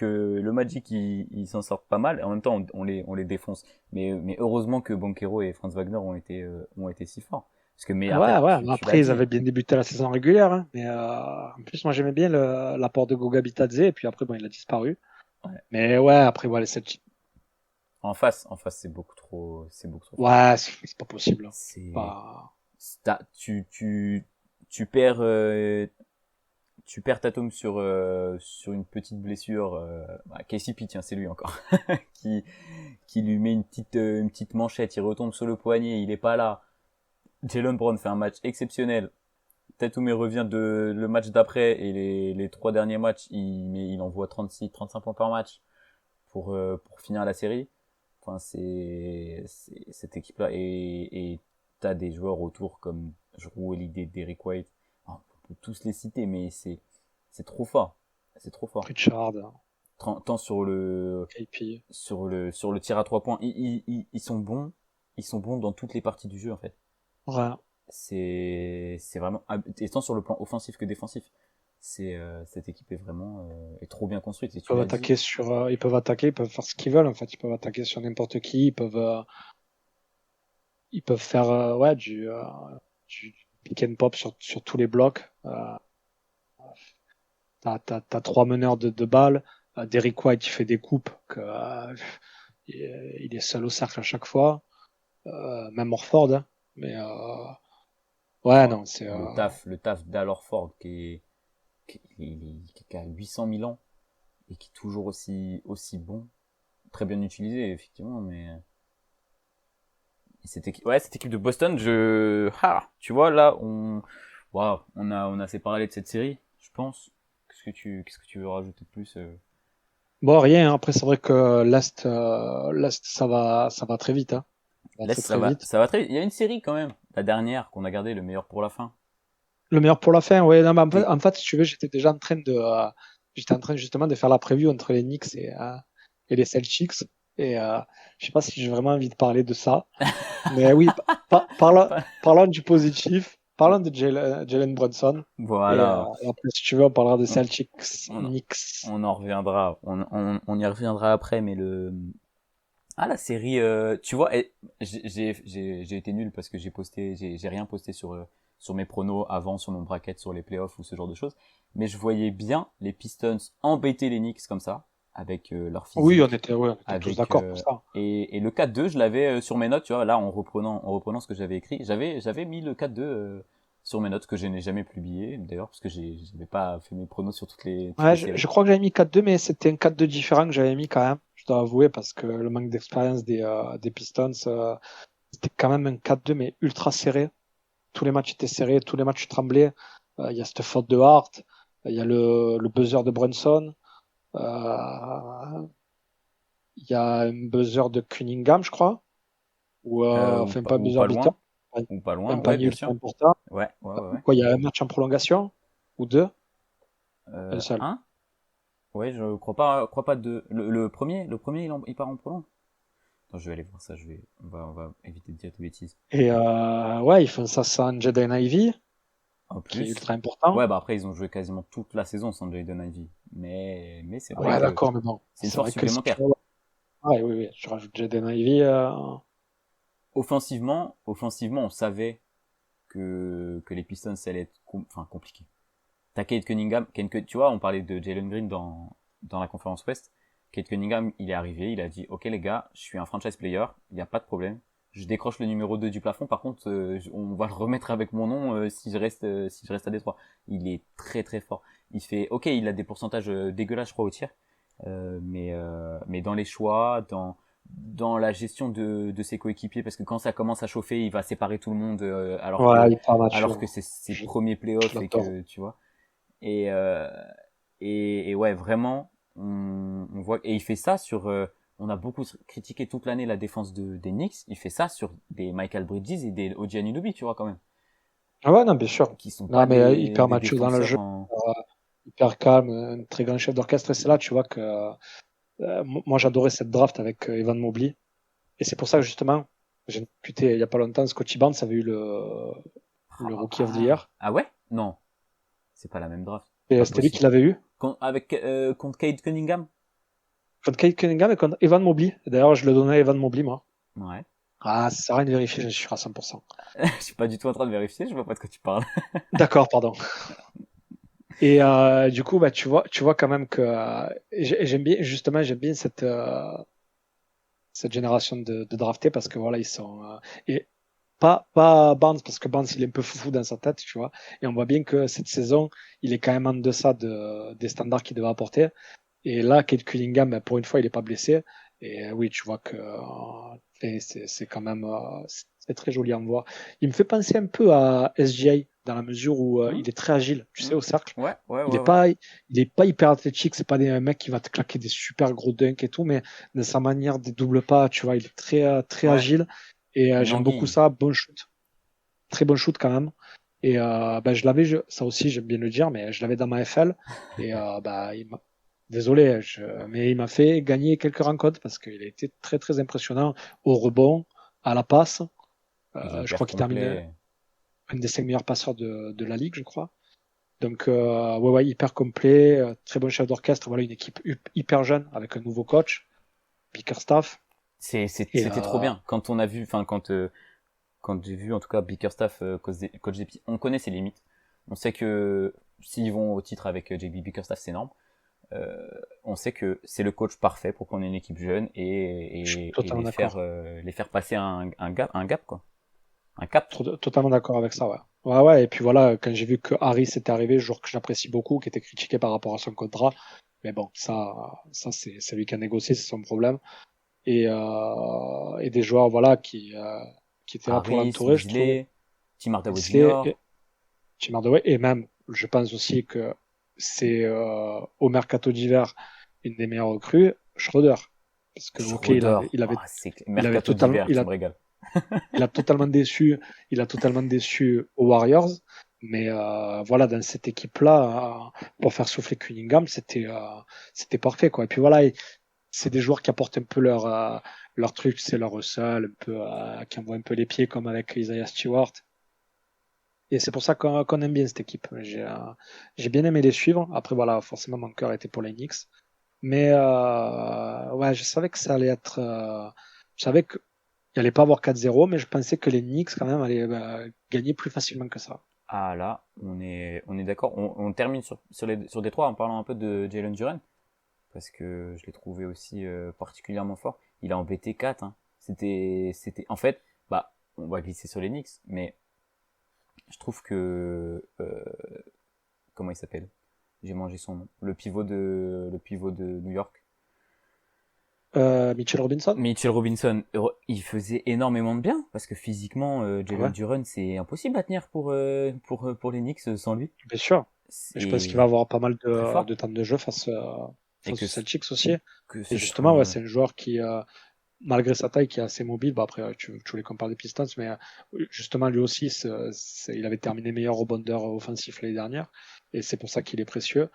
le Magic, il s'en sort pas mal. Et en même temps, on les défonce. Mais heureusement que Banchero et Franz Wagner ont été si forts. Parce que, mais après, Ouais. tu Après, l'as ils dit. avaient bien débuté la saison régulière. Hein. Mais en plus, moi, j'aimais bien l'apport de Goga Bitadze. Et puis après, bon, il a disparu. Ouais. Mais ouais, après, voilà, les Celtics. En face, c'est beaucoup trop fort. Ouais, c'est pas possible. C'est, Pas... tu perds, tu perds Tatum sur une petite blessure. KCP, tiens, c'est lui encore, qui, qui lui met une petite manchette, il retombe sur le poignet, il est pas là. Jalen Brown fait un match exceptionnel. Tatum revient le match d'après et les 3 derniers matchs, il envoie 35 points par match pour finir la série. Enfin, c'est cette équipe-là et t'as des joueurs autour comme Jrue Holiday, Derrick White. On peut tous les citer, mais c'est trop fort. C'est trop fort. Pritchard, Tant KP. sur le tir à 3 points, ils sont bons. Ils sont bons dans toutes les parties du jeu en fait. Ouais. C'est vraiment et tant sur le plan offensif que défensif. Cette équipe est vraiment est trop bien construite. Et tu l'as dit. Ils peuvent attaquer, ils peuvent faire ce qu'ils veulent en fait. Ils peuvent attaquer sur n'importe qui. Ils peuvent faire du pick and pop sur tous les blocs. T'as 3 meneurs de balles. Derrick White il fait des coupes il est seul au cercle à chaque fois. Même Orford. Hein. Mais ouais, non, c'est Le taf d'Al Horford qui a 800 000 ans et qui est toujours aussi bon, très bien utilisé effectivement, mais cette équipe de Boston, tu vois là on a assez parlé de cette série, je pense. Qu'est-ce que tu veux rajouter de plus bon, rien. Après, c'est vrai que l'Est, ça va très vite. Hein. Ça va Là, très très vite. ça va très vite. Il y a une série quand même, la dernière qu'on a gardé, le meilleur pour la fin. Le meilleur pour la fin, ouais. Non, mais T'es- en fait, si tu veux, j'étais en train justement de faire la preview entre les Knicks et les Celtics. Et je sais pas si j'ai vraiment envie de parler de ça. Mais oui, parlons du positif. Parlons de Jalen Brunson. Voilà, Et après, si tu veux, on parlera de Celtics, on, Knicks. on en reviendra, on y reviendra après, mais la série, tu vois, j'ai été nul parce que j'ai rien posté sur mes pronos avant, sur mon bracket, sur les playoffs ou ce genre de choses. Mais je voyais bien les Pistons embêter les Knicks comme ça, avec leur Oui, physique, on était tous avec d'accord pour ça. et le 4-2, je l'avais sur mes notes, tu vois, là en reprenant ce que j'avais écrit, j'avais mis le 4-2 sur mes notes que je n'ai jamais publié d'ailleurs parce que j'avais pas fait mes pronos sur toutes Ouais, les séries. je crois que j'avais mis 4-2, mais c'était un 4-2 différent que j'avais mis quand même. Je dois avouer, parce que le manque d'expérience des Pistons, c'était quand même un 4-2, mais ultra serré. Tous les matchs étaient serrés, tous les matchs tremblaient. Il y a cette faute de Hart, il y a le buzzer de Brunson, euh, il y a un buzzer de Cunningham, je crois, ou enfin pas un Ou buzzer pas beater, loin, ou pas loin, un ouais, panier bien ultra sûr. important. Ouais. Quoi, il y a un match en prolongation, ou deux, un seul. Un? Ouais, je crois pas de le premier il part en prolong. Attends, je vais aller voir ça, on va éviter de dire des bêtises. Et ouais, ils font ça sans Jaden Ivey, En qui est plus, ultra important. ouais, bah après ils ont joué quasiment toute la saison sans Jaden Ivey, mais c'est vrai Ouais, que d'accord, mais bon, c'est une c'est force vrai que si tu supplémentaire. ouais, oui, je rajoute Jaden Ivey. Offensivement, on savait que les Pistons ça allait être compliqué. T'as Kate Cunningham, tu vois, on parlait de Jalen Green dans la conférence Ouest. Kate Cunningham, il est arrivé, il a dit, ok les gars, je suis un franchise player, il n'y a pas de problème. Je décroche le numéro 2 du plafond, par contre, on va le remettre avec mon nom si je reste à Détroit. Il est très très fort. Il fait, ok, il a des pourcentages dégueulasses, je crois, au tir, mais dans les choix, dans la gestion de ses coéquipiers, parce que quand ça commence à chauffer, il va séparer tout le monde, Ouais, hyper alors que mature. c'est ses Je, premiers je playoffs et l'adore. que tu vois. Et, euh, et ouais, vraiment, on voit. Et il fait ça sur. On a beaucoup critiqué toute l'année la défense des Knicks. Il fait ça sur des Michael Bridges et des OG Anunoby, tu vois, quand même. Ah ouais, non, bien sûr. Qui sont Non, pas mais hyper des mature dans le défenseurs jeu, en. hyper calme, un très grand chef d'orchestre. Et c'est là, tu vois que moi, j'adorais cette draft avec Evan Mobley. Et c'est pour ça que justement, j'ai discuté il y a pas longtemps, Scotty Barnes avait eu le Rookie of the Year. Ah ouais? Non, c'est pas la même draft. Et Pas c'était lui possible. qui l'avait eu. Contre Cade Cunningham? Contre Kate Cunningham et contre Evan Mobley. D'ailleurs, je le donnais à Evan Mobley, moi. Ouais. Ah, ça sert à rien de vérifier, je suis sûr à 100%. Je suis pas du tout en train de vérifier, je vois pas de quoi tu parles. D'accord, pardon. Et du coup, bah, tu vois quand même que j'aime bien, justement, j'aime bien cette génération de draftés parce que voilà, ils sont et pas Barnes parce que Barnes il est un peu foufou dans sa tête, tu vois. Et on voit bien que cette saison, il est quand même en deçà des standards qu'il devait apporter. Et là, Kate Cunningham, ben, pour une fois, il est pas blessé. Et oui, tu vois que c'est quand même c'est très joli à en voir. Il me fait penser un peu à SGA dans la mesure où Hmm, il est très agile, tu sais, hmm. au cercle. Ouais, ouais, Il ouais, est ouais. pas, il est pas hyper athlétique, c'est pas des mecs qui va te claquer des super gros dunks et tout, mais de sa manière des doubles pas, tu vois, il est très Ouais, agile et une j'aime beaucoup anguille. ça. Bon shoot, très bon shoot quand même. Et ben, ça aussi j'aime bien le dire, mais je l'avais dans ma FL et bah désolé, mais il m'a fait gagner quelques rencontres parce qu'il a été très impressionnant au rebond, à la passe. Il est Je hyper crois qu'il termine complet. un des 5 meilleurs passeurs de la ligue, je crois. Donc, ouais, hyper complet, très bon chef d'orchestre. Voilà, une équipe hyper jeune avec un nouveau coach, Bickerstaff. Et C'était trop bien. Quand on a vu, enfin, quand j'ai vu en tout cas Bickerstaff, coach des on connaît ses limites. On sait que s'ils vont au titre avec JB Bickerstaff, c'est énorme. Euh, on sait que c'est le coach parfait pour qu'on ait une équipe jeune je suis et totalement d'accord. les faire passer un gap quoi, un cap. Totalement d'accord avec ça, ouais. Ouais, ouais. Et puis voilà, quand j'ai vu que Harris était arrivé, joueur que j'apprécie beaucoup, qui était critiqué par rapport à son contrat. Mais bon, ça c'est lui qui a négocié, c'est son problème. Et des joueurs, voilà, qui étaient là pour Harris, l'entourer, je trouvais. Beasley, Tim Hardaway Wesley Jr. et Tim Hardaway. Et même, je pense aussi que c'est au mercato d'hiver une des meilleures recrues, Schroeder. Parce que, ok, Schroeder, c'est il avait mercato totalement, d'hiver, tu me régales. il a totalement déçu, il a totalement déçu aux Warriors. Mais voilà, dans cette équipe-là, pour faire souffler Cunningham, c'était parfait, quoi. Et puis voilà, c'est des joueurs qui apportent un peu leur truc, c'est leur Russell, un peu, qui envoient un peu les pieds, comme avec Isaiah Stewart. Et c'est pour ça qu'on aime bien cette équipe. J'ai bien aimé les suivre. Après, voilà, forcément, mon cœur était pour les Knicks. Mais ouais, je savais que ça allait être. Je savais qu'il allait pas avoir 4-0, mais je pensais que les Knicks, quand même, allaient gagner plus facilement que ça. Ah là, on est d'accord. On termine sur Détroit en parlant un peu de Jalen Duren parce que je l'ai trouvé aussi particulièrement fort. Il a embêté 4. Hein. C'était, en fait, bah, on va glisser sur les Knicks, mais je trouve que comment il s'appelle? J'ai mangé son nom. Le pivot de New York. Mitchell Robinson? Mitchell Robinson, il faisait énormément de bien parce que physiquement, Jalen Ouais, Duren, c'est impossible à tenir pour les Knicks sans lui. bien sûr. Et je pense qu'il va C'est avoir pas mal très de fort. temps de jeu Et face aux Celtics aussi. que Et ce justement, ouais, soit c'est un joueur qui, malgré sa taille, qui est assez mobile. Bah après, tu voulais qu'on parle des Pistons, mais justement, lui aussi, il avait terminé meilleur rebondeur offensif l'année dernière. Et c'est pour ça qu'il est précieux.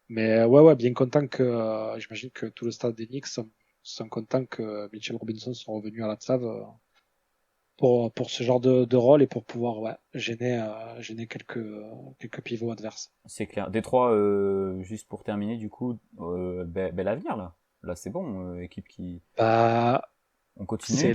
Mais ouais, bien content que, j'imagine que tout le stade des Knicks sont contents que Mitchell Robinson soit revenu à la table pour ce genre de rôle et pour pouvoir ouais, gêner quelques pivots adverses. c'est clair. Détroit, juste pour terminer, du coup, bel avenir là. Là, c'est bon, équipe qui, Bah, on c'est continue.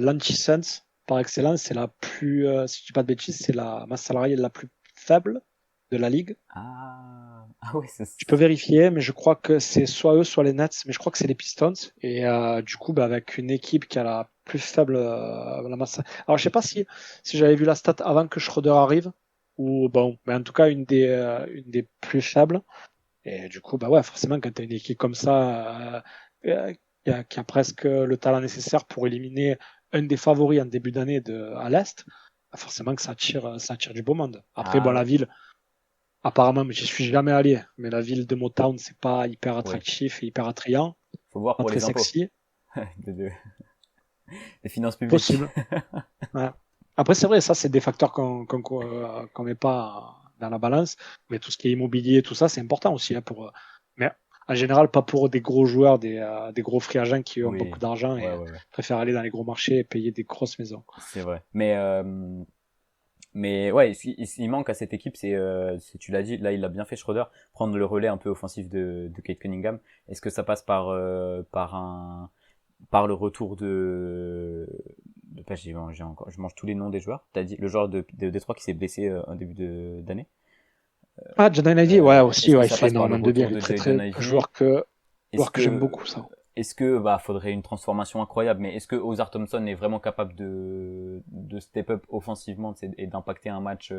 l'anti-Suns par excellence. C'est la plus, si je dis pas de bêtises, c'est la masse salariale la plus faible de la ligue. Ah ouais, Je peux vérifier, mais je crois que c'est soit eux, soit les Nets, mais je crois que c'est les Pistons. Et du coup, bah, avec une équipe qui a la plus faible la masse. Alors, je sais pas si j'avais vu la stat avant que Schroeder arrive, ou bon, mais en tout cas, une des plus faibles. Et du coup, bah ouais, forcément, quand tu as une équipe comme ça, qui a presque le talent nécessaire pour éliminer un des favoris en début d'année à l'Est, bah forcément que ça attire du beau monde. Après, bon, Ah la ouais. ville, apparemment, j'y suis jamais allé, mais la ville de Motown, c'est pas hyper Ouais. attractif et hyper attrayant, Faut voir pas pour très les impôts. sexy, de- des finances publiques. possible. Ouais. Après, c'est vrai, ça, c'est des facteurs qu'on met pas dans la balance, mais tout ce qui est immobilier, tout ça, c'est important aussi, hein, mais en général, pas pour des gros joueurs, des gros free agents qui ont Oui, beaucoup d'argent et ouais. préfèrent aller dans les gros marchés et payer des grosses maisons. C'est vrai. Mais ouais, il manque à cette équipe, tu l'as dit, là il a bien fait Schroeder, prendre le relais un peu offensif de Kate Cunningham. Est-ce que ça passe par le retour je mange tous les noms des joueurs. T'as dit le joueur de Détroit qui s'est blessé en début d'année. Ah, Jaden Ivey, ouais, aussi, Est-ce que ouais, il ça fait passe par le énormément de bien. retour Il est de très, Jaden très, Ivey? Est-ce joueur que j'aime que beaucoup, ça. faudrait une transformation incroyable, mais est-ce que Ozar Thompson est vraiment capable de step up offensivement et d'impacter un match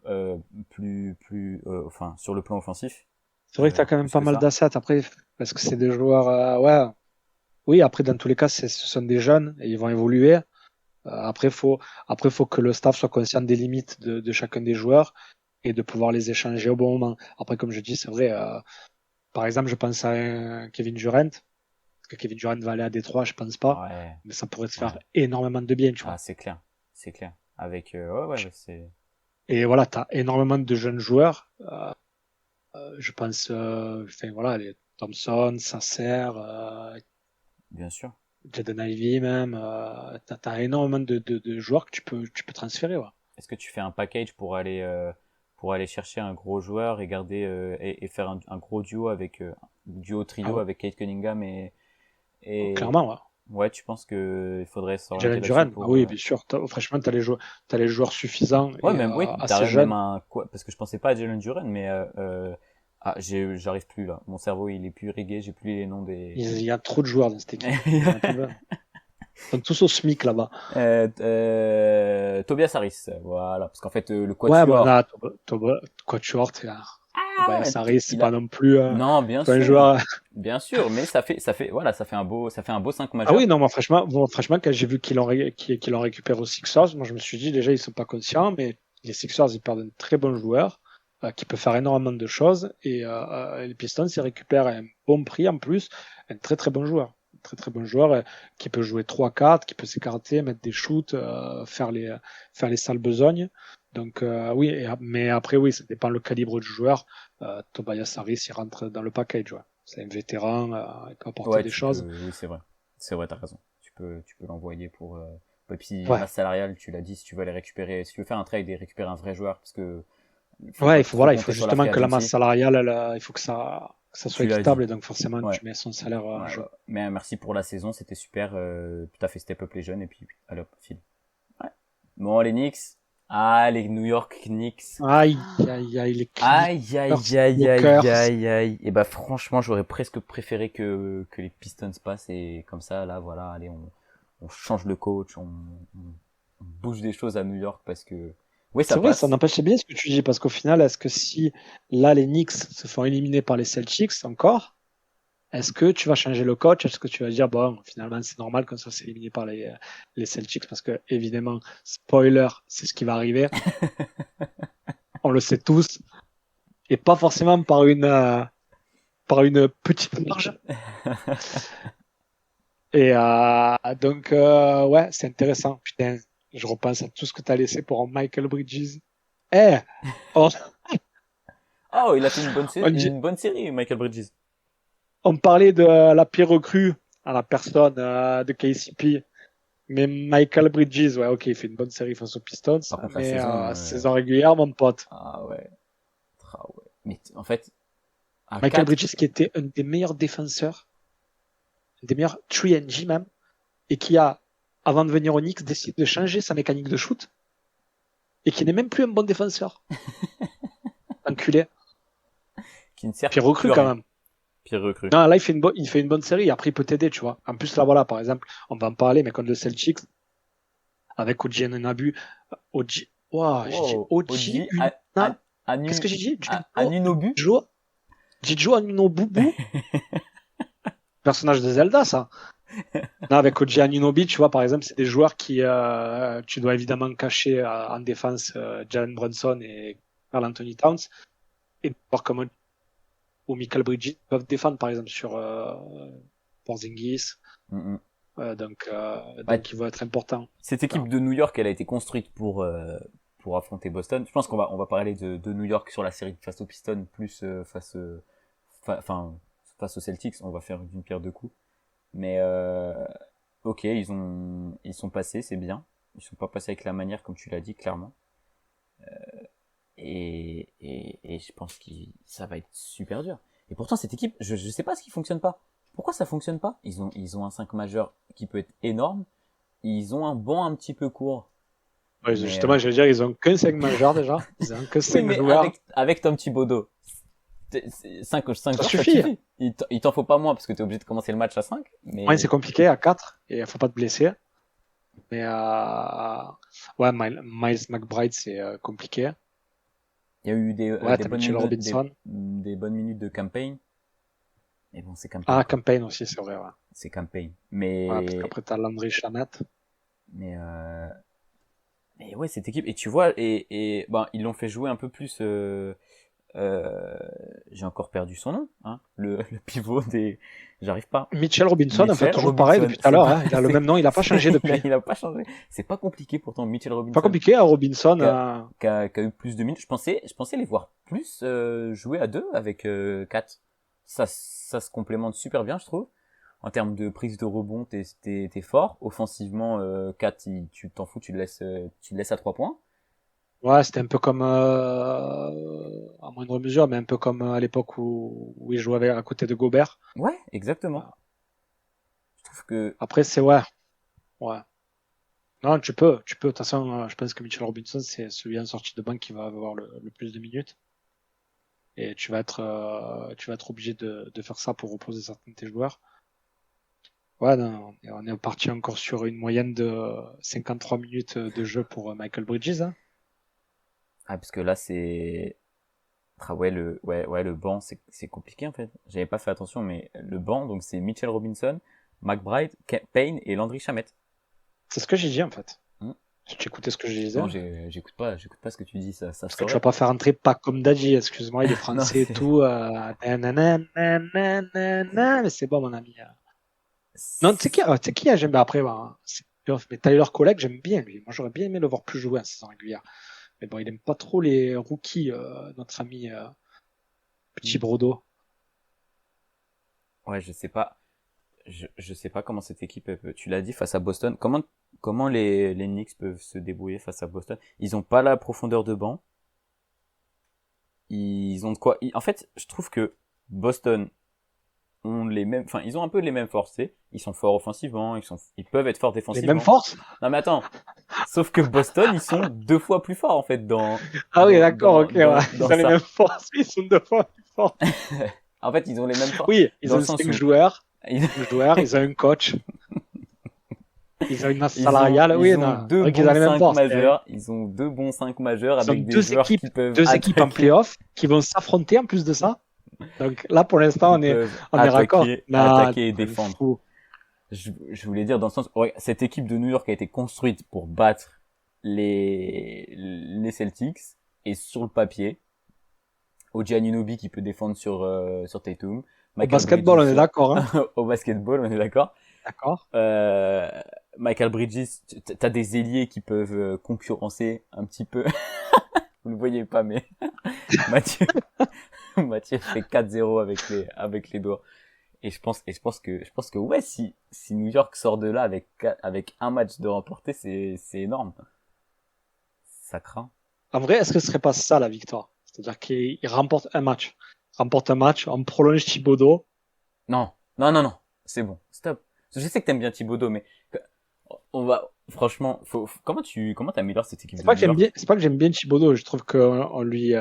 enfin sur le plan offensif C'est vrai que t'as quand même plus pas que mal ça? d'assets après, parce que c'est des joueurs, ouais. Oui, après, dans tous les cas, ce sont des jeunes et ils vont évoluer. Après, faut que le staff soit conscient des limites de chacun des joueurs et de pouvoir les échanger au bon moment. Après, comme je dis, c'est vrai, par exemple, je pense à un Kevin Durant. Est-ce que Kevin Durant va aller à Détroit? Je pense pas. Ouais, Mais ça pourrait se ouais. faire énormément de bien, tu Ah, vois. c'est clair. Avec ouais, c'est Et voilà, tu as énormément de jeunes joueurs. Je pense, enfin voilà, les Thompson, Sasser, bien sûr. Jaden Ivey même. T'as énormément de joueurs que tu peux transférer. Ouais. Est-ce que tu fais un package pour aller chercher un gros joueur et garder et faire un gros duo avec duo Ah trio ouais, avec Kate Cunningham et clairement, ouais. ouais, tu penses que il faudrait s'orienter Jalen là-dessus Duran, ah pour oui, bien sûr. Franchement, t'as les joueurs suffisants ouais, et même oui, assez t'as même jeunes. un quoi parce que je pensais pas à Jalen Duren mais j'arrive plus là. Mon cerveau, il est plus irrigué, j'ai plus les noms des Il y a trop de joueurs dans cette équipe. Il y en a plus. Ils sont tous au SMIC là-bas. Tobias Harris, voilà, parce qu'en fait le Ouais, bon, quatuor, là, Quatuor, Tobias Harris, c'est il pas a non plus non, c'est pas un joueur. bien sûr, mais voilà, ça fait un beau 5 Ah oui, majeur. non, moi, franchement, quand j'ai vu qu'ils l'ont récupéré aux Sixers, moi, je me suis dit, déjà, ils sont pas conscients, mais les Sixers, ils perdent un très bon joueur, qui peut faire énormément de choses, et les Pistons, ils récupèrent à un bon prix, en plus, un très, très bon joueur. Un très, très bon joueur, qui peut jouer 3-4, qui peut s'écarter, mettre des shoots, faire les sales besognes. Donc, oui, mais après, oui, ça dépend le calibre du joueur. Tobias Harris, il rentre dans le package, ouais. C'est un vétéran, il peut apporter Ouais, des choses. oui, c'est vrai, t'as raison. Tu peux l'envoyer pour et puis Ouais. masse salariale, tu l'as dit, si tu veux aller récupérer, si tu veux faire un trade et récupérer un vrai joueur, parce que faut Ouais, pas trop il faut compter sur la justement free que la masse agency. salariale, il faut que ça soit Tu l'as dit. équitable et donc forcément Ouais. tu mets son salaire en Ouais. jeu. Mais merci pour la saison, c'était super. Tout à fait step up les jeunes et puis allez hop, file. Ouais. Bon, les Knicks. Ah, les New York Knicks. Aïe, aïe, aïe, les Aïe, aïe, Clippers, aïe, aïe, Lakers. aïe, aïe. Et bah, franchement, j'aurais presque préféré que les Pistons passent et comme ça, là, voilà, allez, on change le coach, on bouge des choses à New York parce que, oui, ça C'est vrai, ça passe. n'empêche bien ce que tu dis parce qu'au final, est-ce que si là les Knicks se font éliminer par les Celtics encore, est-ce que tu vas changer le coach? Est-ce que tu vas dire bon, finalement c'est normal qu'on soit éliminé par les Celtics parce que évidemment, spoiler, c'est ce qui va arriver. On le sait tous et pas forcément par une petite marge. Et donc, ouais, c'est intéressant. Putain, je repense à tout ce que tu as laissé pour un Michael Bridges. Eh, on, Oh, il a fait on, une bonne série, Michael Bridges. on parlait de la pire recrue à la personne de KCP. Mais Michael Bridges, ouais, ok, il fait une bonne série face aux Pistons. Par contre, la Mais saison, saison régulière, mon pote. ah ouais, ah ouais. Mais en fait, à Michael 4, Bridges qui était un des meilleurs défenseurs, un des meilleurs 3G même, et qui a, avant de venir au Knicks, décidé de changer sa mécanique de shoot, et qui n'est même plus un bon défenseur. Enculé. qui ne sert Puis recrue plus à quand rien. même. Pire recrue. Non, là, il fait une bonne série. Après, il peut t'aider, tu vois. En plus, là, voilà, par exemple, on va en parler, mais contre le Celtics, avec OG Anunoby, OG, wow, j'ai dit Wow, OG Oji, Una, qu'est-ce que j'ai dit? Anunobu. Jijo Anunobubu, personnage de Zelda, ça. Non, avec OG Anunoby, tu vois, par exemple, c'est des joueurs qui, tu dois évidemment cacher en défense Jalen Brunson et Karl Anthony Towns, et voir comment ou Michael Bridges peuvent défendre, par exemple, sur Porzingis. Mm -mm. Ouais, Donc, il va être important. cette Voilà. équipe de New York, elle a été construite pour affronter Boston. Je pense qu'on va parler de New York sur la série face aux Pistons, plus enfin, face aux Celtics, on va faire d'une pierre deux coups. Mais ok, ils sont passés, c'est bien. Ils sont pas passés avec la manière, comme tu l'as dit, clairement. Et je pense que ça va être super dur. Et pourtant, cette équipe, je sais pas ce qui fonctionne pas. Pourquoi ça fonctionne pas? Ils ont un 5 majeur qui peut être énorme. Ils ont un banc un petit peu court. Ouais, Mais, justement, je veux dire, ils ont qu'un 5 majeur déjà. Ils ont que oui, 5 mais joueurs. avec Tom Thibodeau, 5 joueurs, ça suffit. Il t'en faut pas moins parce que t'es obligé de commencer le match à 5. Mais... Ouais, c'est compliqué à 4 et il faut pas te blesser. Mais ouais, Miles McBride, c'est compliqué. Il y a eu Ouais, t'as Mitchell Robinson. des bonnes minutes de campaign. Mais bon, c'est campaign. Ah, campaign aussi, c'est vrai, ouais. C'est campaign. Mais... Ouais, parce qu'après t'as Landry Shamet. Mais ouais, cette équipe, et tu vois, ben, ils l'ont fait jouer un peu plus, j'ai encore perdu son nom, hein, le pivot j'arrive pas. Mitchell Robinson, en fait, toujours Robinson, pareil depuis tout à l'heure, hein. Il a le même nom, il a pas changé depuis. Il a pas changé. C'est pas compliqué pourtant, Mitchell Robinson. Pas compliqué, hein, Robinson. Qui a eu plus de minutes. Je pensais les voir plus jouer à deux avec Kat. Ça se complémente super bien, je trouve. En termes de prise de rebond, t'es fort. Offensivement, Kat, tu t'en fous, tu le laisses à 3 points. Ouais, c'était un peu comme, à moindre mesure, mais un peu comme à l'époque où il jouait à côté de Gobert. Ouais, exactement. Ouais. Je trouve que... Après, c'est ouais. Non, tu peux. De toute façon, je pense que Mitchell Robinson, c'est celui en sortie de banque qui va avoir le plus de minutes. Et tu vas être obligé de faire ça pour reposer certains de tes joueurs. Ouais, non, on est parti encore sur une moyenne de 53 minutes de jeu pour Michael Bridges, hein. Ah, parce que là, c'est... Ah ouais, le banc, c'est compliqué, en fait. J'avais pas fait attention, mais le banc, donc c'est Mitchell Robinson, McBride, Payne et Landry Shamet. C'est ce que j'ai dit, en fait. Tu écoutais ce que je disais? Non, j'écoute pas ce que tu dis, ça Parce que tu vas pas faire entrer pas comme Dadji, excuse-moi, il est français et tout, mais c'est bon, mon ami. Non, tu sais qui a, j'aime, après, bah, mais Tyler Collect, j'aime bien, lui. Moi, j'aurais bien aimé le voir plus jouer en saison régulière. Mais bon, il aime pas trop les rookies, notre ami, Petit Brodo. Ouais, je sais pas. Je sais pas comment cette équipe peut... Tu l'as dit, face à Boston. Comment les Knicks peuvent se débrouiller face à Boston? Ils ont pas la profondeur de banc. Ils ont de quoi... En fait, je trouve que Boston ont les mêmes... Enfin, ils ont un peu les mêmes forces. Ils sont forts offensivement, ils peuvent être forts défensivement. Les mêmes forces? Non mais attends. Sauf que Boston, ils sont 2 fois plus forts, en fait, Ah oui, d'accord, ok, ouais. Ils ont ça. les mêmes forces, ils sont 2 fois plus forts. En fait, ils ont les mêmes forces. Oui, ils ont 5 joueurs. Ils ont un coach. Ils ont une masse salariale, oui, non. Ils ont 2 bons 5 majeurs avec des joueurs qui peuvent deux équipes en playoff qui vont s'affronter en plus de ça. Donc là, pour l'instant, on est raccord. Attaquer et défendre. Je voulais dire dans le sens, ouais, cette équipe de New York a été construite pour battre les Celtics, et sur le papier, OG Anunoby qui peut défendre sur Tatum. Au basketball, on est d'accord, hein. Au basketball, on est d'accord. D'accord. Michael Bridges, t'as des ailiers qui peuvent concurrencer un petit peu. Vous le voyez pas, mais Mathieu fait 4-0 avec les doigts. Et je pense que ouais, si New York sort de là avec un match de remporté, c'est énorme. Ça craint. En vrai, est-ce que ce serait pas ça la victoire? C'est-à-dire qu'il remporte un match. On prolonge Thibodeau. Non. C'est bon. Stop. Je sais que t'aimes bien Thibodeau, mais on va, franchement, comment t'améliores cette équipe? C'est pas que j'aime bien Thibodeau. Je trouve qu'on lui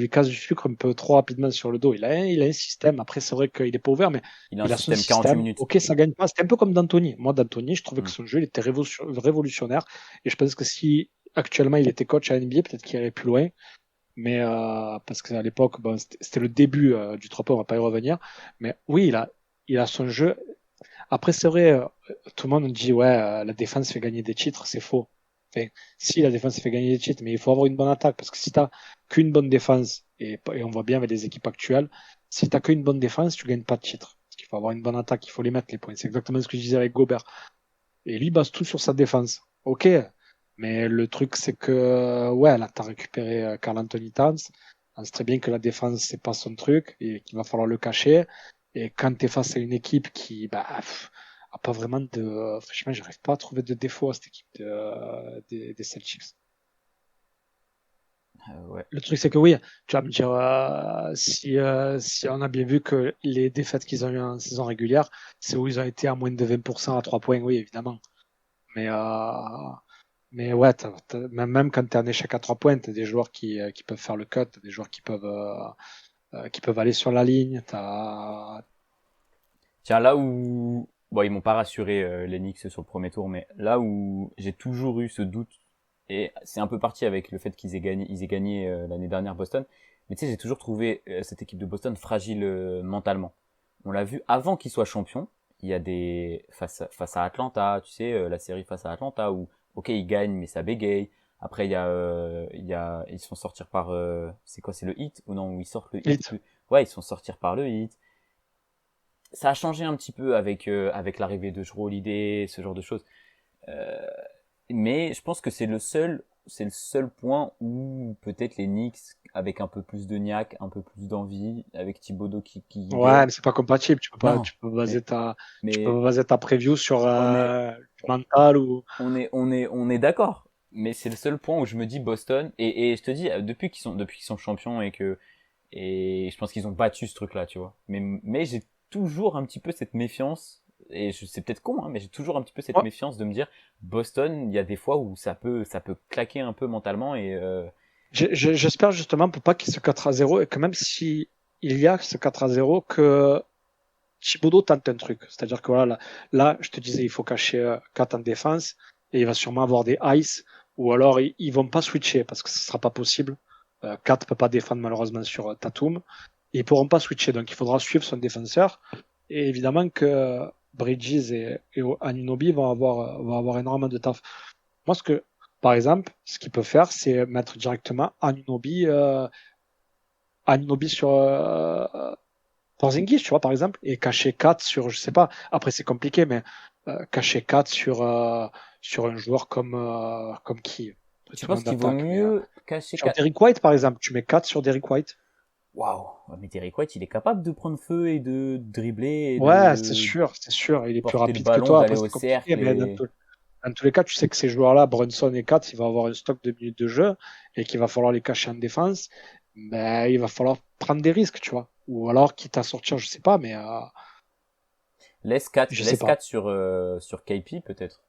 casse du sucre un peu trop rapidement sur le dos. Il a un système. Après, c'est vrai qu'il est pas ouvert, mais il a un système 48 minutes. Ok, ça gagne pas. C'était un peu comme d'Antoni. Moi, d'Antoni, je trouvais que son jeu, il était révolutionnaire. Et je pense que si actuellement il était coach à NBA, peut-être qu'il irait plus loin. Mais parce qu'à l'époque, bon, c'était le début du 3 points, on va pas y revenir. Mais oui, il a son jeu. Après, c'est vrai, tout le monde dit ouais, la défense fait gagner des titres, c'est faux. Enfin, si la défense fait gagner des titres, mais il faut avoir une bonne attaque, parce que si t'as qu'une bonne défense, et on voit bien avec les équipes actuelles, si t'as qu'une bonne défense, tu gagnes pas de titre. Parce qu'il faut avoir une bonne attaque, il faut les mettre les points. C'est exactement ce que je disais avec Gobert. Et lui base tout sur sa défense. Ok, mais le truc c'est que ouais, là t'as récupéré Karl Anthony Towns. On sait très bien que la défense, c'est pas son truc et qu'il va falloir le cacher. Et quand tu es face à une équipe qui a pas vraiment de... Franchement, j'arrive pas à trouver de défaut à cette équipe des Celtics. Ouais. Le truc, c'est que oui, tu vas me dire, si on a bien vu que les défaites qu'ils ont eues en saison régulière, c'est où ils ont été à moins de 20% à 3 points, oui, évidemment. Mais, ouais, même quand tu es en échec à 3 points, tu as des joueurs qui peuvent faire le cut, t'as des joueurs qui peuvent aller sur la ligne. Tiens, là où, bon, ils m'ont pas rassuré les Knicks sur le premier tour, mais là où j'ai toujours eu ce doute, et c'est un peu parti avec le fait ils aient gagné l'année dernière Boston, mais tu sais, j'ai toujours trouvé cette équipe de Boston fragile mentalement. On l'a vu avant qu'ils soient champions. Il y a des face à Atlanta, tu sais, la série face à Atlanta où ok ils gagnent mais ça bégaye. Après ils se font sortir par c'est quoi, c'est le Heat ou non, où ils sortent le Heat. Ouais, ils se font sortir par le Heat. Ça a changé un petit peu avec l'arrivée de Jrue Holiday, ce genre de choses. Euh, mais je pense que c'est le seul point où peut-être les Knicks, avec un peu plus de niaque, un peu plus d'envie, avec Thibodeau qui Ouais, guide. mais c'est pas compatible. Non, Tu peux baser tu peux mais baser ta preview sur on est, du mental ou. on est d'accord. Mais c'est le seul point où je me dis Boston, et je te dis, depuis qu'ils sont champions et je pense qu'ils ont battu ce truc-là, tu vois. Mais j'ai toujours un petit peu cette méfiance, et c'est peut-être con, hein, mais j'ai toujours un petit peu cette Ouais. méfiance de me dire, Boston, il y a des fois où ça peut claquer un peu mentalement J'espère justement pour pas qu'il se 4-0 et que même si il y a ce 4-0 que Thibodeau tente un truc. C'est-à-dire que voilà, là, je te disais, il faut cacher 4 en défense et il va sûrement avoir des ice ou alors ils vont pas switcher parce que ce sera pas possible. 4 peut pas défendre malheureusement sur Tatum. Et ils pourront pas switcher, donc il faudra suivre son défenseur. Et évidemment que Bridges et Anunoby vont avoir énormément de taf. Moi, par exemple, ce qu'il peut faire, c'est mettre directement Anunoby sur Porzingis, tu vois, par exemple, et cacher 4 sur, je sais pas, après c'est compliqué, mais cacher 4 sur un joueur comme qui? tu Peut-être penses un qu'il vaut d'attaque, mais mieux cacher sur 4. Derrick White, par exemple, tu mets 4 sur Derrick White. Waouh, mais Derrick White, il est capable de prendre feu et de dribbler et Ouais, de c'est sûr, il est plus porter le rapide que ballon, toi, d'aller après au c'est compliqué, cercle mais dans tous les cas, tu sais que ces joueurs-là, Brunson et 4, il va avoir un stock de minutes de jeu et qu'il va falloir les cacher en défense, ben, il va falloir prendre des risques, tu vois. Ou alors, quitte à sortir, je sais pas, mais je sais laisse pas. 4 sur KP peut-être.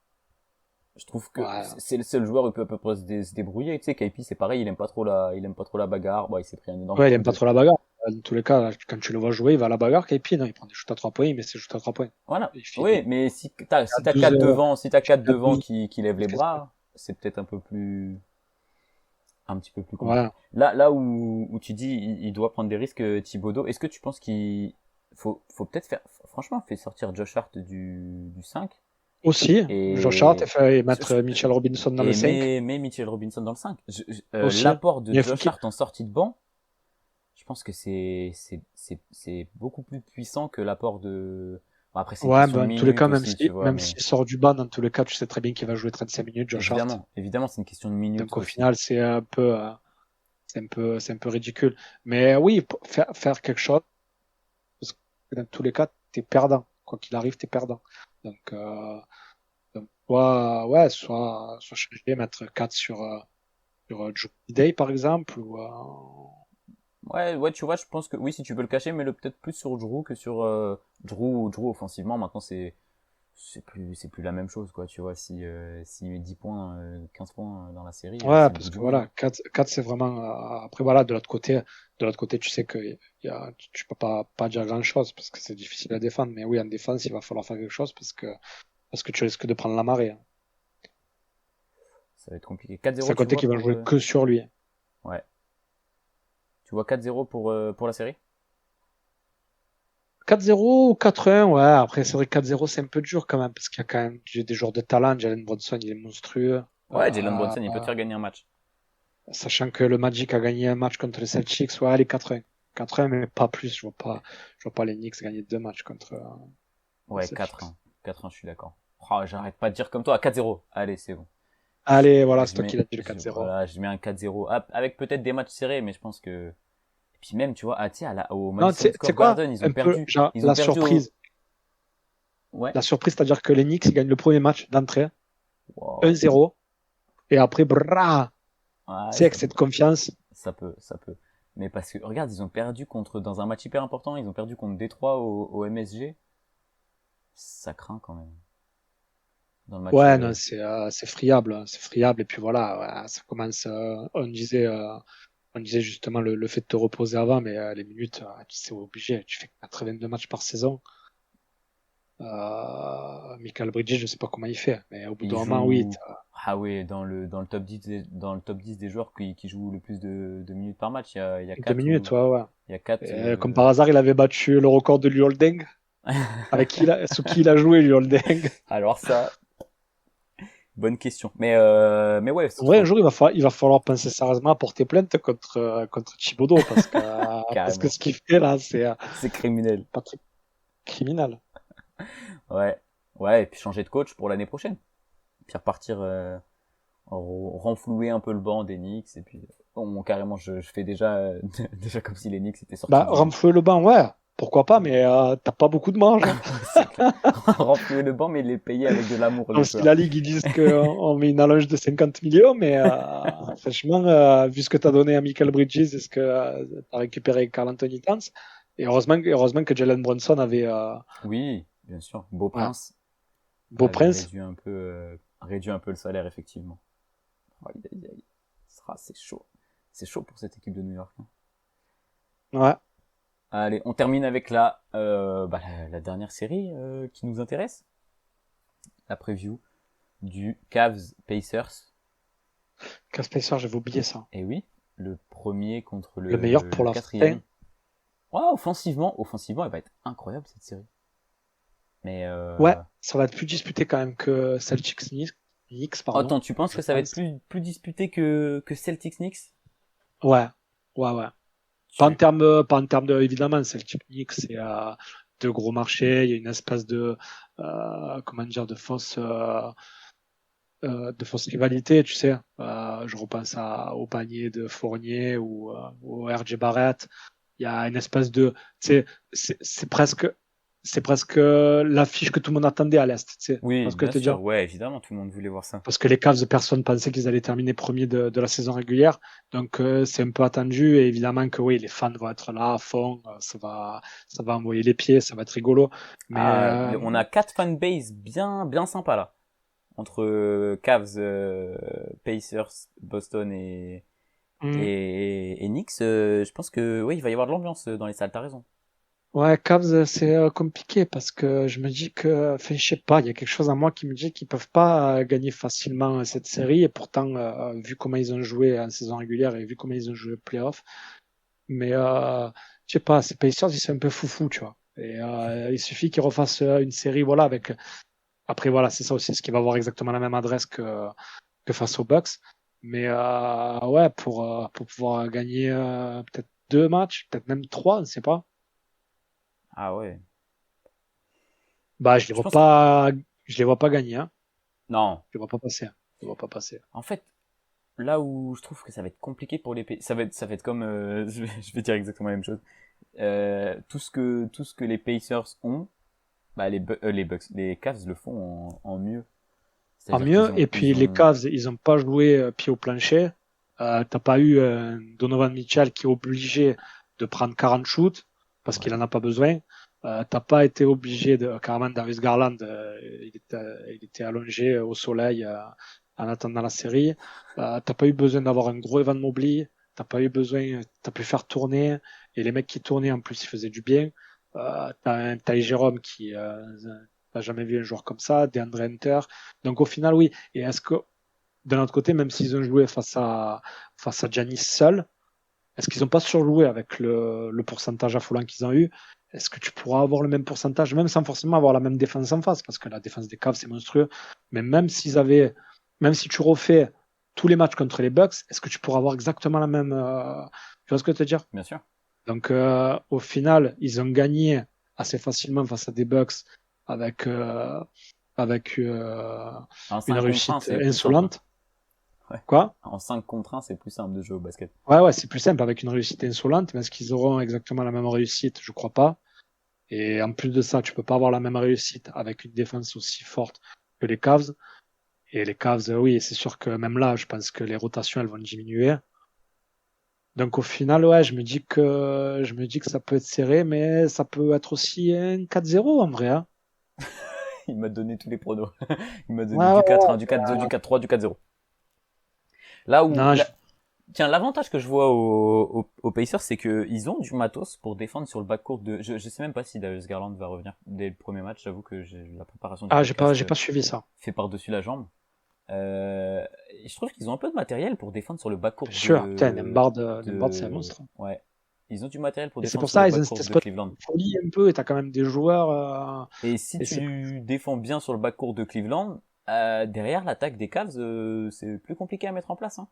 Je trouve que Ouais, c'est le seul joueur où il peut à peu près se débrouiller. Tu sais, KP, c'est pareil, il aime pas trop la bagarre. Bon, il s'est pris un énorme ouais, il coup aime pas de, trop la bagarre. Dans tous les cas, là, quand tu le vois jouer, il va à la bagarre, KP, non, il prend des shoots à 3 points, mais c'est shoots à 3 points. voilà. Il fait Oui, mais si à t'as 12, 4 devant, si t'as 4 devant 12, qui lèvent les c'est ça. bras, c'est peut-être un petit peu plus Ouais. compliqué. Là où tu dis, il doit prendre des risques, Thibodeau, est-ce que tu penses faut peut-être franchement, fait sortir Josh Hart du 5 Aussi, Josh Hart et, et mettre Mitchell Robinson dans le 5. mais Mitchell Robinson dans le 5. Aussi. L'apport de Il faut Josh qu'il... Hart en sortie de banc, je pense que c'est beaucoup plus puissant que l'apport de, bon, après c'est une Ouais, question mais de dans tous les minutes cas, aussi, tu vois, même mais s'il sort du banc, dans tous les cas, tu sais très bien qu'il va jouer 35 minutes, Josh Hart. évidemment, c'est une question de minutes Donc au aussi. final, c'est un peu ridicule. Mais oui, faire quelque chose, parce que dans tous les cas, t'es perdant. Quoi qu'il arrive, t'es perdant. Donc, ouais, soit changer, mettre 4 sur Drew Day, par exemple, Ouais, tu vois, je pense que oui, si tu peux le cacher, mais peut-être plus sur Drew que sur Drew offensivement. Maintenant, c'est plus la même chose, quoi. Tu vois, s'il met 10 points, 15 points dans la série, ouais, c'est le bout parce du que monde, voilà, hein. 4 c'est vraiment, après voilà, de l'autre côté, tu sais que tu peux pas dire grand chose parce que c'est difficile à défendre. Mais oui, en défense, il va falloir faire quelque chose parce que tu risques de prendre la marée, hein. Ça va être compliqué. C'est 4-0, à tu côté vois, qu'il va jouer que sur lui. ouais. Tu vois 4-0 pour la série? 4-0 ou 4-1, ouais, après c'est vrai que 4-0 c'est un peu dur quand même parce qu'il y a quand même des joueurs de talent. Jalen Brunson, il est monstrueux. Ouais, Jalen Euh, Brunson, il peut te faire gagner un match. Sachant que le Magic a gagné un match contre les Celtics, ouais, allez 4-1. 4-1, mais pas plus. Je vois pas les Knicks gagner 2 matchs contre les Ouais, Celtics. 4-1. 4-1, je suis d'accord. Oh, j'arrête pas de dire comme toi. 4-0. Allez, c'est bon. Allez, voilà, c'est toi qui l'as dit le 4-0. Voilà, je mets un 4-0. Ah, avec peut-être des matchs serrés, mais je pense que Puis même, tu vois, au Non, Madison tu sais Square quoi? Garden, ils Un ont peu, perdu. genre, Ils ont la perdu surprise. Ouais. La surprise, c'est-à-dire que les Knicks, ils gagnent le premier match d'entrée, Wow. 1-0, et après, brrra, tu Ouais, sais, avec cette confiance. ça peut. Mais parce que, regarde, ils ont perdu dans un match hyper important, ils ont perdu contre Détroit au MSG. Ça craint quand même. Dans le match, Ouais, non, c'est friable, hein, c'est friable. Et puis voilà, ouais, ça commence. On disait justement le fait de te reposer avant, mais les minutes, c'est obligé. Tu fais 82 matchs par saison. Michael Bridges, je sais pas comment il fait, mais au bout il d'un moment, oui. joue, ah oui, dans le top 10 dans le top 10 des joueurs qui jouent le plus de minutes par match, il y a 2 4 minutes, ouais, ouais. il y a 4 Et, comme par hasard, il avait battu le record de Liu Holding. Sous qui il a joué, Liu Holding. Alors ça, bonne question. Mais ouais, En vrai, un jour, il va falloir penser sérieusement à porter plainte contre Thibodeau parce que carrément. ce qu'il fait là, c'est C'est criminel. pas très criminel. Ouais. Ouais, et puis changer de coach pour l'année prochaine. Puis repartir, renflouer un peu le banc des Knicks, et puis, carrément, je fais déjà, déjà comme si les Knicks étaient sortis Bah, renflouer le banc, ouais, pourquoi pas, mais t'as pas beaucoup de marge. Hein. c'est clair. Renflouer le banc, mais les payer avec de l'amour, Même les si joueurs. la Ligue, ils disent qu'on met une allonge de 50 millions, mais franchement, vu ce que t'as donné à Michael Bridges, est-ce que t'as récupéré Karl Anthony Towns? Et heureusement que Jalen Brunson avait Oui, bien sûr. Beau ouais, Prince Beau avait Prince. réduit un peu le salaire, effectivement. Aïe, aïe, aïe. C'est chaud. C'est chaud pour cette équipe de New York, hein. Ouais. Allez, on termine avec la dernière série qui nous intéresse. La preview du Cavs Pacers. Casper, j'avais oublié ça. Et oui, le premier contre Le meilleur pour le la quatrième. fin. Ouais, offensivement, elle va être incroyable cette série. Mais Ouais, ça va être plus disputé quand même que Celtics Knicks, pardon. attends, tu penses Je que ça va être pense. plus disputé que Celtics Knicks? Ouais, ouais, ouais. Tu Pas en termes de, évidemment, Celtics Knicks, c'est deux gros marchés. Il y a une espèce de, comment dire, de fausse rivalité, tu sais. Je repense au panier de Fournier ou au RJ Barrett. Il y a une espèce de, tu sais, c'est presque l'affiche que tout le monde attendait à l'Est, tu sais. Tu Oui, vois ce que je bien veux te dire? sûr, ouais, évidemment, tout le monde voulait voir ça. Parce que les Cavs, personne pensait qu'ils allaient terminer premier de la saison régulière. Donc, c'est un peu attendu. Et évidemment que oui, les fans vont être là à fond. Ça va envoyer les pieds. Ça va être rigolo. Mais, On a 4 fanbases bien sympas là. Entre Cavs, Pacers, Boston hmm, et Knicks, je pense que oui, il va y avoir de l'ambiance dans les salles, t'as raison. ouais, Cavs, c'est compliqué parce que je me dis que, enfin, je sais pas, il y a quelque chose à moi qui me dit qu'ils peuvent pas gagner facilement cette série. Et pourtant, vu comment ils ont joué en saison régulière et vu comment ils ont joué playoff, mais je sais pas, ces Pacers, ils sont un peu foufou, tu vois. Et il suffit qu'ils refassent une série, voilà, avec. Après, voilà, c'est ça aussi, ce qui va avoir exactement la même adresse que face aux Bucks. Mais ouais, pour pouvoir gagner peut-être deux matchs, peut-être même trois, on ne sait pas. Ah ouais. Bah, Je pense que je les vois pas gagner, hein. non. Je les vois pas passer, hein. Je les vois pas passer. En fait, là où je trouve que ça va être compliqué pour ça va être comme je vais dire exactement la même chose. Tout ce que les Pacers ont, bah les Bucks, les Cavs le font en mieux. En C'est-à-dire mieux, et puis ils les ont Cavs, ils ont pas joué pied au plancher. T'as pas eu Donovan Mitchell qui est obligé de prendre 40 shoots parce qu'il ouais. en a pas besoin. T'as pas été obligé de carrément Darius Garland, il était allongé au soleil en attendant la série. T'as pas eu besoin d'avoir un gros Evan Mobley. T'as pas eu besoin, t'as pu faire tourner et les mecs qui tournaient en plus ils faisaient du bien. T'as un Ty Jerome qui t'as jamais vu un joueur comme ça, DeAndre Hunter. Donc au final oui. Et est-ce que de l'autre côté, même s'ils ont joué face à Giannis seul, est-ce qu'ils n'ont pas surjoué avec le pourcentage affolant qu'ils ont eu? Est-ce que tu pourras avoir le même pourcentage, même sans forcément avoir la même défense en face, parce que la défense des Cavs c'est monstrueux. Mais même si tu refais tous les matchs contre les Bucks, est-ce que tu pourras avoir exactement la même, tu vois ce que je veux te dire? Bien sûr. Donc au final, ils ont gagné assez facilement face à des Bucks avec avec Un une 5 contre 1, réussite c'est plus simple, hein. insolente. Quoi? En 5 contre 1, c'est plus simple de jouer au basket. Ouais, c'est plus simple avec une réussite insolente, mais est-ce qu'ils auront exactement la même réussite? Je crois pas. Et en plus de ça, tu peux pas avoir la même réussite avec une défense aussi forte que les Cavs. Et les Cavs, oui, c'est sûr que même là, je pense que les rotations, elles vont diminuer. Donc au final, ouais, je me dis que ça peut être serré, mais ça peut être aussi un 4-0 en vrai, hein. Il m'a donné tous les pronos. Il m'a donné Ouais, du ouais, 4-1, du 4-2, du 4-3, du 4-0. Là où, non, là, tiens, l'avantage que je vois aux Pacers, c'est que ils ont du matos pour défendre sur le backcourt de. Je sais même pas si Darius Garland va revenir dès le premier match. J'avoue que la préparation du j'ai pas, podcast j'ai pas suivi ça. fait par-dessus la jambe. Je trouve qu'ils ont un peu de matériel pour défendre sur le backcourt C'est sûr. Putain, Nembhard, c'est un monstre. ouais. Ils ont du matériel pour Et c'est défendre pour sur le ça, ils ont backcourt cette de espèce Cleveland. de folie un peu, et t'as quand même des joueurs, Et si et c'est, tu défends bien sur le backcourt de Cleveland, derrière l'attaque des Cavs, c'est plus compliqué à mettre en place, hein.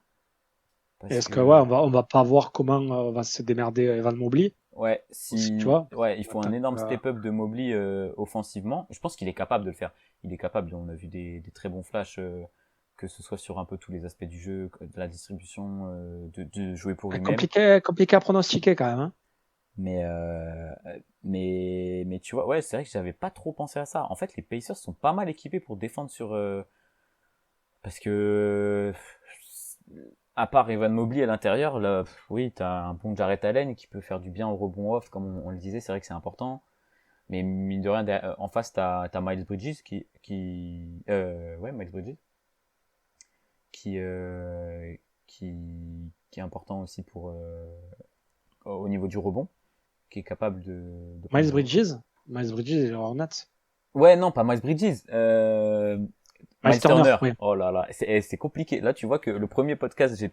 Parce est-ce que, ouais, que on va pas voir comment va se démerder Evan Mobley ouais, aussi, tu vois. ouais, il faut un Attends, énorme step-up de Mobley offensivement. Je pense qu'il est capable de le faire. Il est capable. On a vu des très bons flashs, que ce soit sur un peu tous les aspects du jeu, de la distribution, de jouer pour lui-même. compliqué à pronostiquer quand même, hein. Mais mais tu vois, ouais, c'est vrai que j'avais pas trop pensé à ça. En fait, les Pacers sont pas mal équipés pour défendre sur parce que à part Evan Mobley à l'intérieur, là, oui, t'as un bon Jarrett Allen qui peut faire du bien au rebond off, comme on le disait, c'est vrai que c'est important. Mais mine de rien, en face, t'as Miles Bridges ouais, Miles Bridges, qui, euh, qui est important aussi pour, au niveau du rebond, qui est capable de prendre Miles le rebond. Bridges, Miles Bridges et les Hornets. Ouais, non, pas Miles Bridges, Miles Miles Turner, Turner. oui. Oh là là, c'est compliqué. Là, tu vois que le premier podcast, Ouais,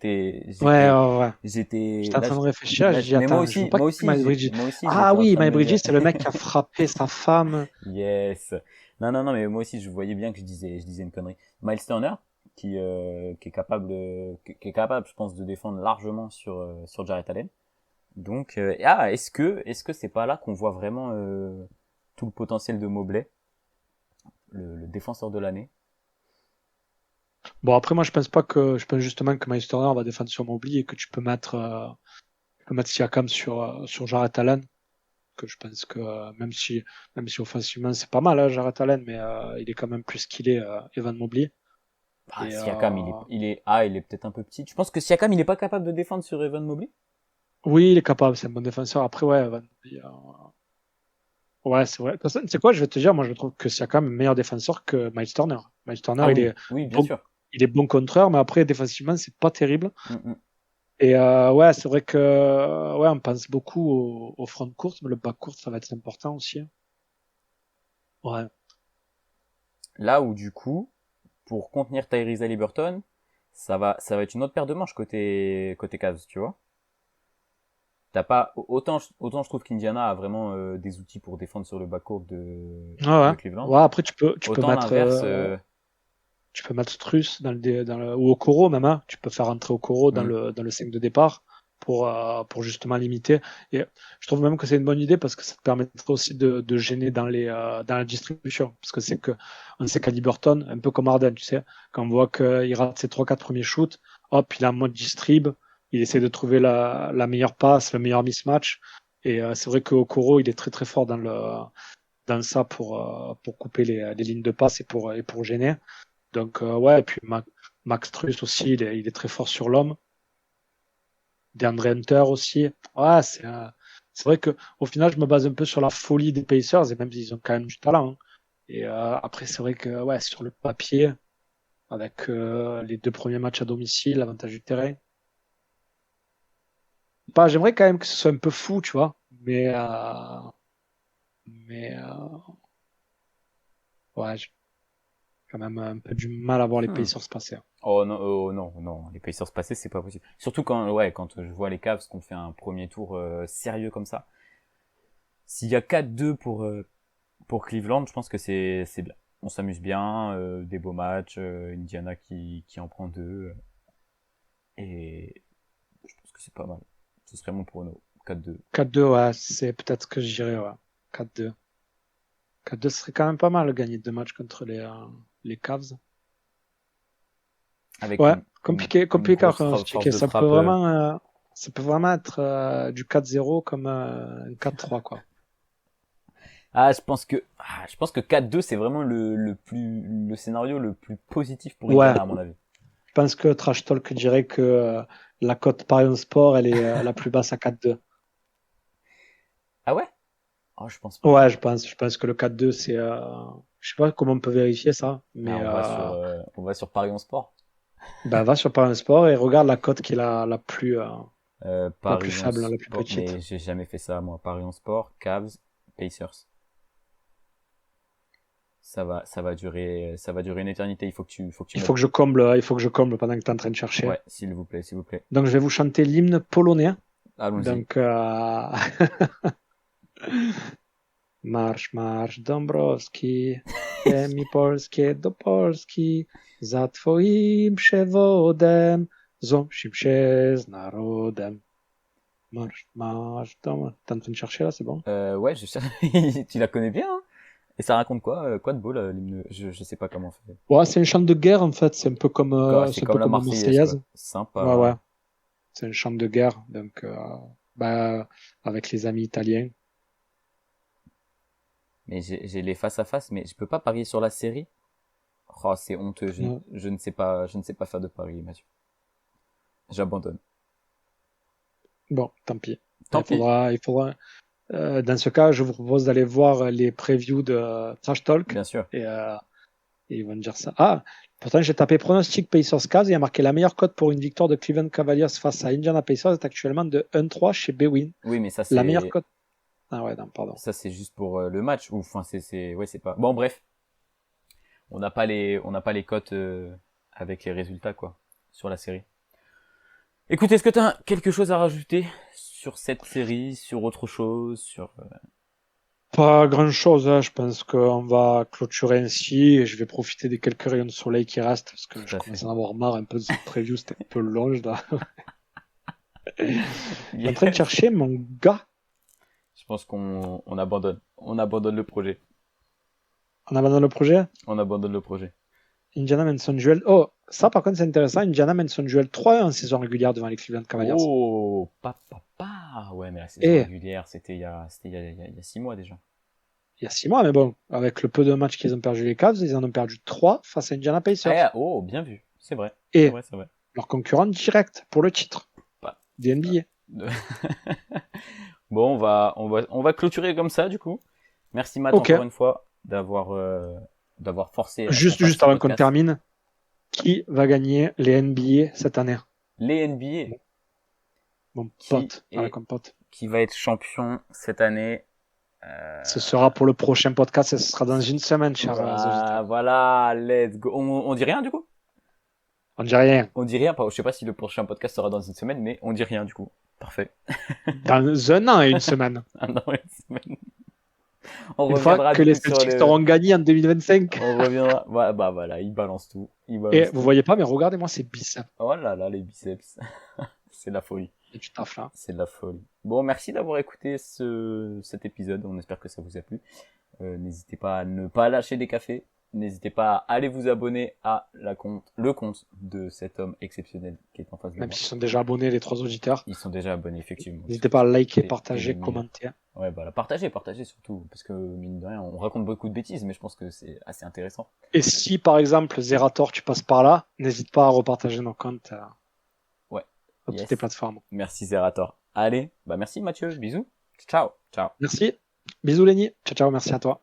ouais, ouais. J'étais en là, train de réfléchir, j'ai dit, mais attends, je vois pas qui c'est Miles Bridges. moi aussi, Ah j'étais en oui, train de Miles me dire, Bridges, c'est le mec qui a frappé sa femme. yes. Non, non, non, mais moi aussi, je voyais bien que je disais une connerie. Miles Turner, qui est capable, qui est capable, je pense, de défendre largement sur Jarrett Allen. Donc, est-ce que c'est pas là qu'on voit vraiment tout le potentiel de Mobley, le défenseur de l'année? Bon, après, moi, je pense justement que Miles Turner va défendre sur Mobley et que tu peux mettre Siakam sur Jarrett Allen. Que je pense que même si offensivement c'est pas mal, hein, Jarrett Allen, mais il est quand même plus qu'il est Evan Mobley. Ah, Et Siakam, il est peut-être un peu petit. Tu penses que Siakam, il est pas capable de défendre sur Evan Mobley? oui, il est capable, c'est un bon défenseur. Après, ouais, Evan Mobley, ouais, c'est vrai. De toute façon, c'est quoi, je vais te dire, moi je trouve que Siakam est meilleur défenseur que Miles Turner. Miles Turner, Ah il oui, est oui, bien bon, sûr. il est bon contreur, mais après défensivement c'est pas terrible. Mm, mm. Et ouais, c'est vrai que ouais, on pense beaucoup au front court, mais le back court ça va être important aussi, hein. Ouais. Là où du coup, pour contenir Tyrese Haliburton, ça va être une autre paire de manches côté Cavs, tu vois. T'as pas autant je trouve qu'Indiana a vraiment des outils pour défendre sur le backcourt Ouais, ouais. de Cleveland. Ouais, après tu peux Autant mettre l'inverse, Truss ou Okoro même, hein. Tu peux faire entrer Okoro dans hmm. le 5 de départ pour justement limiter. Et je trouve même que c'est une bonne idée parce que ça te permettrait aussi de gêner dans la distribution. Parce que on sait qu'Haliburton, un peu comme Harden, tu sais, quand on voit qu'il rate ses 3-4 premiers shoots, hop, il est en mode distrib, il essaie de trouver la meilleure passe, le meilleur mismatch. Et c'est vrai que Okoro, il est très très fort dans ça pour couper les lignes de passe et pour gêner. Donc, ouais, et puis Max Truss aussi, il est très fort sur l'homme. DeAndre Hunter aussi. Ouais, c'est vrai que au final, je me base un peu sur la folie des Pacers, et même s'ils ont quand même du talent, hein. Et après, c'est vrai que ouais, sur le papier, avec les 2 premiers matchs à domicile, l'avantage du terrain. Pas, j'aimerais quand même que ce soit un peu fou, tu vois. Mais ouais, j'ai quand même un peu du mal à voir les Hmm. Pacers passer, hein. Oh non, non, les Pacers passés, c'est pas possible. Surtout quand je vois les Cavs qu'on fait un premier tour sérieux comme ça. S'il y a 4-2 pour Cleveland, je pense que c'est bien. On s'amuse bien, des beaux matchs, Indiana qui en prend 2, et je pense que c'est pas mal. Ce serait bon pour nous. 4-2. 4-2, ouais, c'est peut-être ce que je dirais, ouais. 4-2. 4-2 serait quand même pas mal, gagner 2 matchs contre les Cavs. Avec Ouais, compliqué à grosse pronostiquer. force de frappe. Ça peut vraiment être du 4-0 comme un 4-3, quoi. Je pense que 4-2, c'est vraiment le scénario le plus positif pour Ouais, Indiana, à mon avis. je pense que Trash Talk dirait que la cote Parion Sport, elle est la plus basse à 4-2. Ah ouais? Oh, je pense pas. Ouais, je pense que le 4-2, c'est, je sais pas comment on peut vérifier ça, mais On va sur Paris en Sport. bah, va sur Parion Sport et regarde la cote qui est la plus Paris en faible, la plus Sport, petite. mais j'ai jamais fait ça, moi. Paris en Sport, Cavs, Pacers. Ça va durer une éternité. Il faut que tu Il notes. faut que je comble pendant que tu es en train de chercher. Ouais, s'il vous plaît, s'il vous plaît. Donc, je vais vous chanter l'hymne polonais. Allons-y. Donc, Marsz, marsz Dąbrowski, ziemi polskie do Polski, za twoim przewodem, złączymy się z narodem. Marsz, marsz Dąbrowski. T'es en train de chercher là, c'est bon? Ouais, tu la connais bien, hein. Et ça raconte quoi de beau, là, l'hymne? Je sais pas comment on fait. Ouais, c'est un chant de guerre en fait, c'est un peu comme, C'est comme la la Marseillaise, quoi. Ouais, Sympa. ouais. C'est un chant de guerre, donc, bah, avec les amis italiens. Mais j'ai les face à face, mais je peux pas parier sur la série. Oh, c'est honteux. Ouais. Je ne sais pas faire de paris, Mathieu. J'abandonne. Bon, tant pis. Tant pis. Il faudra, dans ce cas, je vous propose d'aller voir les previews de Trash Talk Bien sûr. et ils vont dire ça. Ah, pourtant j'ai tapé pronostic Pacers Cavs et il y a marqué la meilleure cote pour une victoire de Cleveland Cavaliers face à Indiana Pacers est actuellement de 1-3 chez Bwin. Oui, mais ça La meilleure cote. Ah ouais, non, pardon. Ça c'est juste pour le match. Ou enfin c'est pas. Bon bref. On n'a pas les cotes avec les résultats quoi sur la série. Écoute, est-ce que tu as quelque chose à rajouter sur cette série, sur autre chose, sur Pas grand chose, hein. Je pense qu'on va clôturer ainsi et je vais profiter des quelques rayons de soleil qui restent parce que je commence à en avoir marre un peu de cette preview, c'était un peu long. Je suis en train de chercher mon gars. Je pense qu'on abandonne. On abandonne le projet. On abandonne le projet? On abandonne le projet. Indiana mène son duel. Oh, ça par contre c'est intéressant. Indiana mène son duel 3-1 en saison régulière devant les Cleveland Cavaliers. Oh, papa. Ouais, mais la saison régulière, c'était il y a 6 mois déjà. Il y a 6 mois, mais bon, avec le peu de matchs qu'ils ont perdu les Cavs, ils en ont perdu 3 face à Indiana Pacers. Oh, bien vu. C'est vrai. Et c'est vrai. leur concurrent direct pour le titre des NBA. Bon, on va clôturer comme ça du coup. Merci Matt encore une fois d'avoir forcé. Juste avant qu'on termine, qui va gagner les NBA cette année? Les NBA. Mon pote, comme pote. Qui va être champion cette année? Ce sera pour le prochain podcast et ce sera dans une semaine, cher auditeurs. Voilà, let's go. On dit rien du coup? On dit rien. On dit rien. Je sais pas si le prochain podcast sera dans une semaine, mais on dit rien du coup. Parfait. Dans un an et une semaine. Un an et une semaine. Une fois que les Celtics seront gagnés en 2025. On reviendra. Bah voilà, il balance tout. Et vous voyez pas, mais regardez-moi ces biceps. Oh là là, les biceps. C'est de la folie. Et tu taffes là. C'est de la folie. Bon, merci d'avoir écouté cet épisode. On espère que ça vous a plu. N'hésitez pas à ne pas lâcher des cafés. N'hésitez pas à aller vous abonner à le compte de cet homme exceptionnel qui est en face de moi. Même s'ils sont déjà abonnés, les 3 auditeurs. Ils sont déjà abonnés, effectivement. N'hésitez pas à liker, partager, commenter. Ouais, bah, partagez surtout. Parce que, mine de rien, on raconte beaucoup de bêtises, mais je pense que c'est assez intéressant. Et si, par exemple, Zerator, tu passes par là, n'hésite pas à repartager nos comptes. Sur toutes les plateformes. Merci Zerator. Allez, bah, merci Mathieu. Bisous. Ciao. Merci. Bisous Lenny. Ciao, merci à toi.